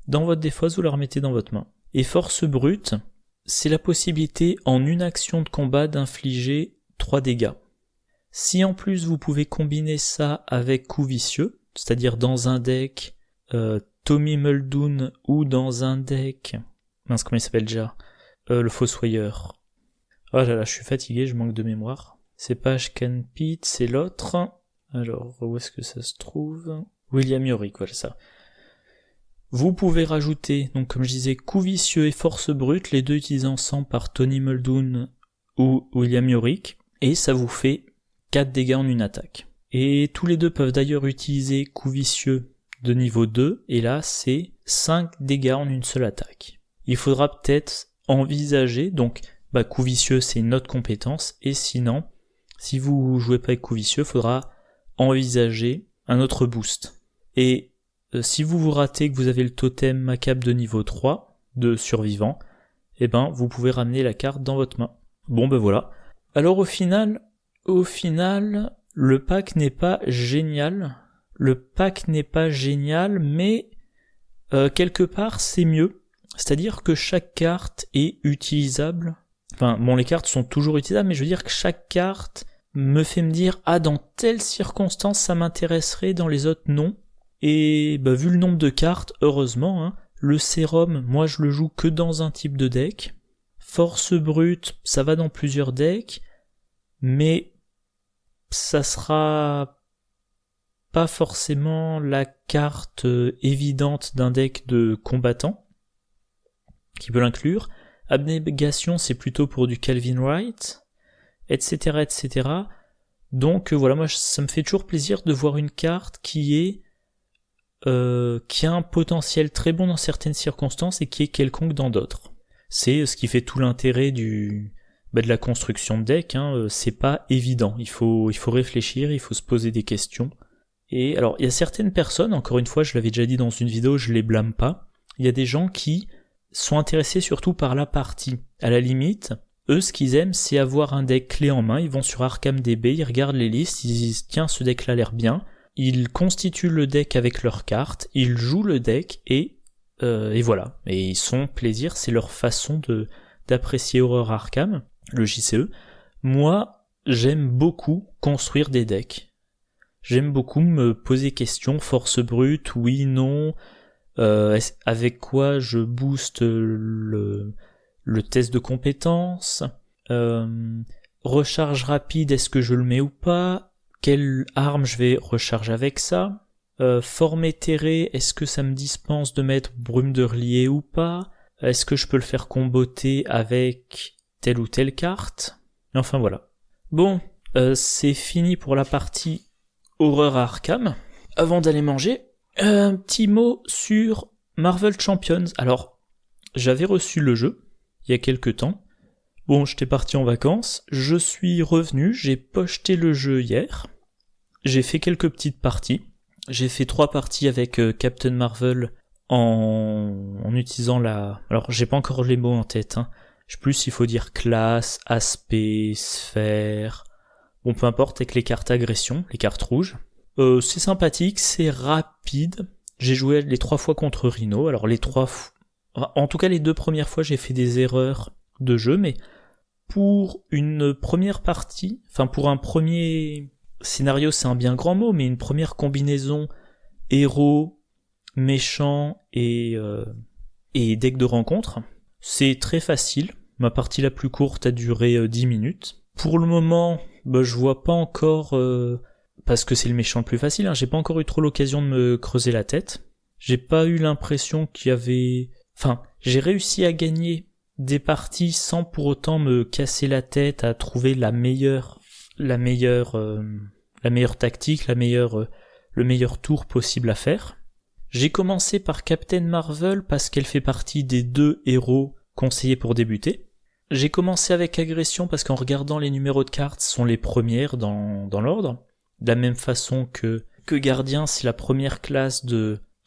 dans votre défausse, vous la remettez dans votre main. Et force brute, c'est la possibilité en une action de combat d'infliger 3 dégâts. Si en plus vous pouvez combiner ça avec coup vicieux, c'est-à-dire dans un deck Tommy Muldoon ou dans un deck... Mince, comment il s'appelle déjà le Fossoyeur. Oh là là, je suis fatigué, je manque de mémoire. C'est pas Ashkan Pete, c'est l'autre. Alors, où est-ce que ça se trouve? William Yorick, voilà ça. Vous pouvez rajouter, donc comme je disais, coup vicieux et force brute, les deux utilisés ensemble par Tony Muldoon ou William Yorick, et ça vous fait 4 dégâts en une attaque. Et tous les deux peuvent d'ailleurs utiliser coup vicieux de niveau 2, et là c'est 5 dégâts en une seule attaque. Il faudra peut-être envisager, donc coup vicieux c'est une autre compétence, et sinon, si vous jouez pas avec coup vicieux, il faudra envisager un autre boost. Et si vous ratez que vous avez le totem macabre de niveau 3 de survivant, eh ben vous pouvez ramener la carte dans votre main. Bon ben voilà. Alors au final, le pack n'est pas génial. Mais quelque part c'est mieux. C'est-à-dire que chaque carte est utilisable. Enfin, bon, les cartes sont toujours utilisables, mais je veux dire que chaque carte me fait me dire, ah, dans telle circonstance ça m'intéresserait, dans les autres non. Et vu le nombre de cartes, heureusement, hein, le sérum, moi je le joue que dans un type de deck. Force brute, ça va dans plusieurs decks, mais ça sera pas forcément la carte évidente d'un deck de combattants qui peut l'inclure. Abnégation, c'est plutôt pour du Calvin Wright, etc., etc. Donc voilà, moi ça me fait toujours plaisir de voir une carte qui a un potentiel très bon dans certaines circonstances et qui est quelconque dans d'autres. C'est ce qui fait tout l'intérêt de la construction de deck, hein. C'est pas évident, il faut réfléchir, il faut se poser des questions. Et alors, il y a certaines personnes, encore une fois, je l'avais déjà dit dans une vidéo, je les blâme pas, il y a des gens qui sont intéressés surtout par la partie. À la limite, eux, ce qu'ils aiment, c'est avoir un deck clé en main, ils vont sur ArkhamDB, ils regardent les listes, ils disent, tiens, ce deck-là a l'air bien, ils constituent le deck avec leurs cartes, ils jouent le deck, et voilà. Et ils sont plaisir, c'est leur façon d'apprécier Horror Arkham, le JCE. Moi, j'aime beaucoup construire des decks. J'aime beaucoup me poser questions, force brute, oui, non, avec quoi je booste le test de compétence, recharge rapide, est-ce que je le mets ou pas, quelle arme je vais recharger avec ça, forme éthérée, est-ce que ça me dispense de mettre brume de relier ou pas, est-ce que je peux le faire comboter avec telle ou telle carte, enfin voilà. Bon, c'est fini pour la partie Horreur à Arkham. Avant d'aller manger, un petit mot sur Marvel Champions. Alors, j'avais reçu le jeu il y a quelques temps. Bon, j'étais parti en vacances, je suis revenu, j'ai pocheté le jeu hier. J'ai fait quelques petites parties. J'ai fait 3 parties avec Captain Marvel en utilisant alors, j'ai pas encore les mots en tête, hein. Je sais plus s'il faut dire classe, aspect, sphère, Bon, peu importe, avec les cartes agression, les cartes rouges. C'est sympathique, c'est rapide. J'ai joué les 3 fois contre Rhino, alors en tout cas les 2 premières fois j'ai fait des erreurs de jeu, mais pour une première partie, enfin pour un premier scénario c'est un bien grand mot, mais une première combinaison héros, méchant et deck de rencontre, c'est très facile. Ma partie la plus courte a duré 10 minutes. Pour le moment, je vois pas encore, parce que c'est le méchant le plus facile, hein, j'ai pas encore eu trop l'occasion de me creuser la tête. J'ai pas eu l'impression qu'il y avait... Enfin, j'ai réussi à gagner des parties sans pour autant me casser la tête à trouver la meilleure tactique, le meilleur tour possible à faire. J'ai commencé par Captain Marvel parce qu'elle fait partie des 2 héros conseillés pour débuter. J'ai commencé avec Agression parce qu'en regardant les numéros de cartes, ce sont les premières dans l'ordre. De la même façon que Gardien, c'est la première classe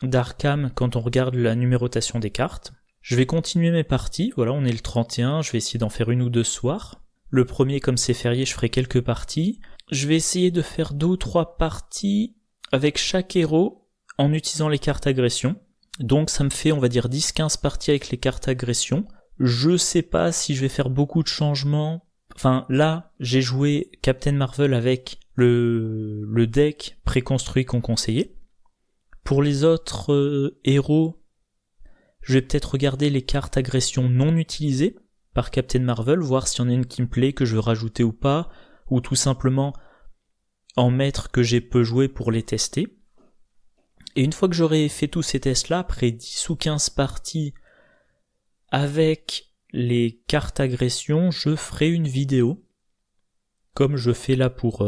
d'Arkham quand on regarde la numérotation des cartes. Je vais continuer mes parties, voilà, on est le 31, je vais essayer d'en faire 1 ou 2 ce soir. Le premier, comme c'est férié, je ferai quelques parties. Je vais essayer de faire 2 ou 3 parties avec chaque héros en utilisant les cartes agression. Donc ça me fait, on va dire, 10-15 parties avec les cartes agression. Je sais pas si je vais faire beaucoup de changements. Enfin, là, j'ai joué Captain Marvel avec le deck préconstruit qu'on conseillait. Pour les autres héros, je vais peut-être regarder les cartes agression non utilisées par Captain Marvel, voir s'il y en a une qui me plaît, que je veux rajouter ou pas, ou tout simplement en mettre que j'ai peu joué pour les tester. Et une fois que j'aurai fait tous ces tests-là, après 10 ou 15 parties avec les cartes agression, je ferai une vidéo. Comme je fais là pour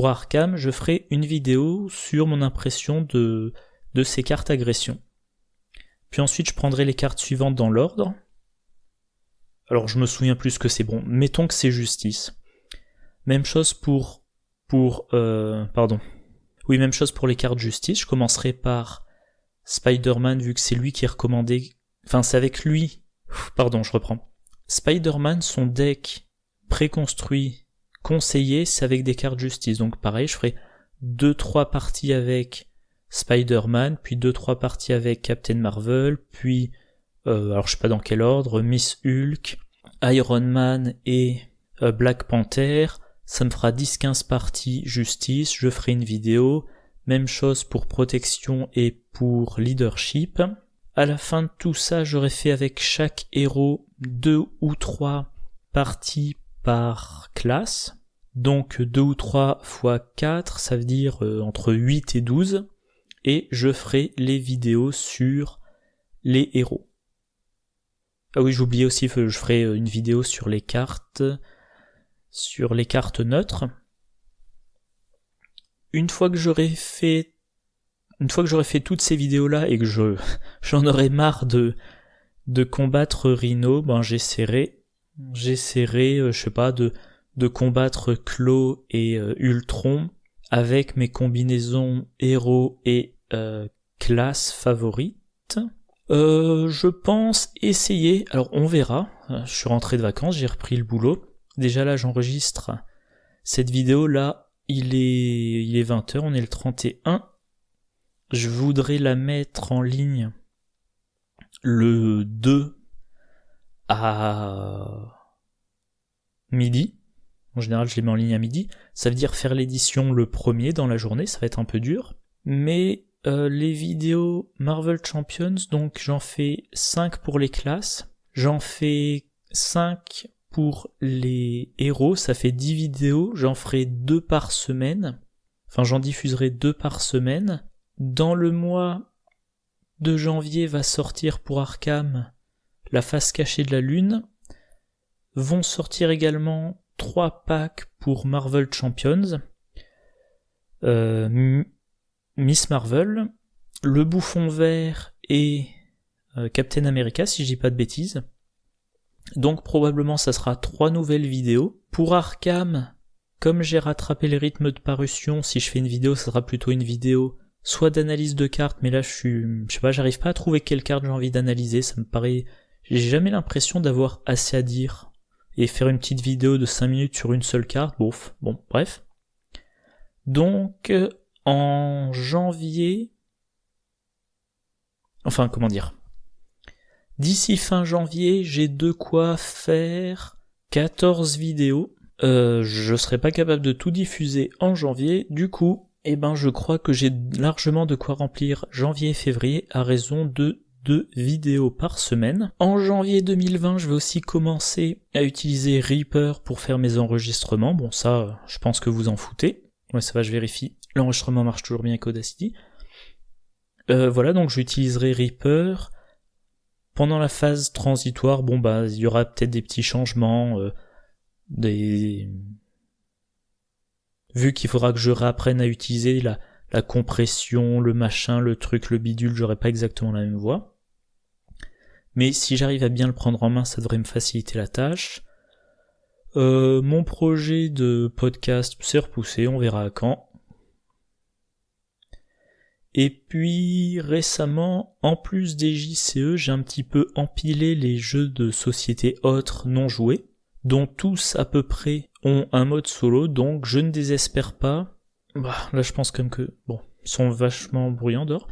Arkham, je ferai une vidéo sur mon impression de ces cartes agression. Puis ensuite, je prendrai les cartes suivantes dans l'ordre. Alors, je me souviens plus que c'est bon. Mettons que c'est justice. Même chose même chose pour les cartes justice. Je commencerai par Spider-Man, vu que c'est lui qui est recommandé. Enfin, c'est avec lui. Je reprends. Spider-Man, son deck préconstruit, conseillé, c'est avec des cartes justice. Donc pareil, je ferai 2-3 parties avec Spider-Man, puis 2-3 parties avec Captain Marvel, puis, alors je sais pas dans quel ordre, Miss Hulk, Iron Man et Black Panther. Ça me fera 10-15 parties justice, je ferai une vidéo. Même chose pour protection et pour leadership. À la fin de tout ça, j'aurais fait avec chaque héros 2 ou 3 parties par classe. Donc 2 ou 3 fois 4, ça veut dire entre 8 et 12. Et je ferai les vidéos sur les héros. Ah oui, j'oubliais aussi, je ferai une vidéo sur les cartes neutres. Une fois que j'aurai fait toutes ces vidéos-là et que j'en aurai marre de combattre Rhino, j'essaierai, je sais pas, de combattre Claw et Ultron avec mes combinaisons héros et classes favorites. Je pense essayer, alors on verra, je suis rentré de vacances, j'ai repris le boulot. Déjà là, j'enregistre cette vidéo là, il est 20h, on est le 31. Je voudrais la mettre en ligne le 2 à midi. En général, je les mets en ligne à midi. Ça veut dire faire l'édition le 1er dans la journée, ça va être un peu dur. Mais les vidéos Marvel Champions, donc j'en fais 5 pour les classes. J'en fais 5 pour les héros, ça fait 10 vidéos. J'en ferai 2 par semaine. Enfin, j'en diffuserai 2 par semaine. Dans le mois de janvier va sortir pour Arkham La face cachée de la Lune. Vont sortir également 3 packs pour Marvel Champions. Miss Marvel, Le Bouffon Vert et Captain America, si je dis pas de bêtises. Donc probablement ça sera 3 nouvelles vidéos. Pour Arkham, comme j'ai rattrapé les rythmes de parution, si je fais une vidéo, ça sera plutôt une vidéo soit d'analyse de cartes, mais là je sais pas, j'arrive pas à trouver quelle carte j'ai envie d'analyser, ça me paraît, j'ai jamais l'impression d'avoir assez à dire. et faire une petite vidéo de 5 minutes sur une seule carte, bon, bref. Donc, en janvier... Enfin, comment dire ? D'ici fin janvier, j'ai de quoi faire 14 vidéos. Je serai pas capable de tout diffuser en janvier, du coup, je crois que j'ai largement de quoi remplir janvier et février à raison de 2 vidéos par semaine. En janvier 2020, je vais aussi commencer à utiliser Reaper pour faire mes enregistrements. Bon, ça, je pense que vous en foutez. Ouais, ça va, je vérifie. L'enregistrement marche toujours bien avec Audacity. Voilà, donc j'utiliserai Reaper. Pendant la phase transitoire, il y aura peut-être des petits changements, vu qu'il faudra que je réapprenne à utiliser la compression, le machin, le truc, le bidule, j'aurai pas exactement la même voix. Mais si j'arrive à bien le prendre en main, ça devrait me faciliter la tâche. Mon projet de podcast s'est repoussé, on verra à quand. Et puis récemment, en plus des JCE, j'ai un petit peu empilé les jeux de société autres non joués, dont tous à peu près ont un mode solo, donc je ne désespère pas. Là je pense quand même que, ils sont vachement bruyants dehors.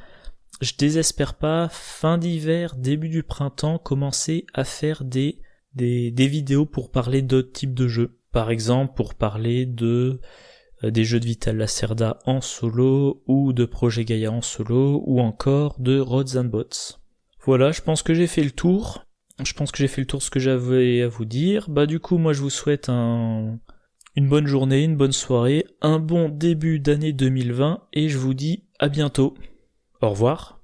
Je désespère pas, fin d'hiver, début du printemps, commencer à faire des vidéos pour parler d'autres types de jeux. Par exemple, pour parler des jeux de Vital Lacerda en solo, ou de Projet Gaia en solo, ou encore de Rods and Bots. Voilà, je pense que j'ai fait le tour. Je pense que j'ai fait le tour de ce que j'avais à vous dire. Du coup, moi je vous souhaite une bonne journée, une bonne soirée, un bon début d'année 2020, et je vous dis à bientôt. Au revoir.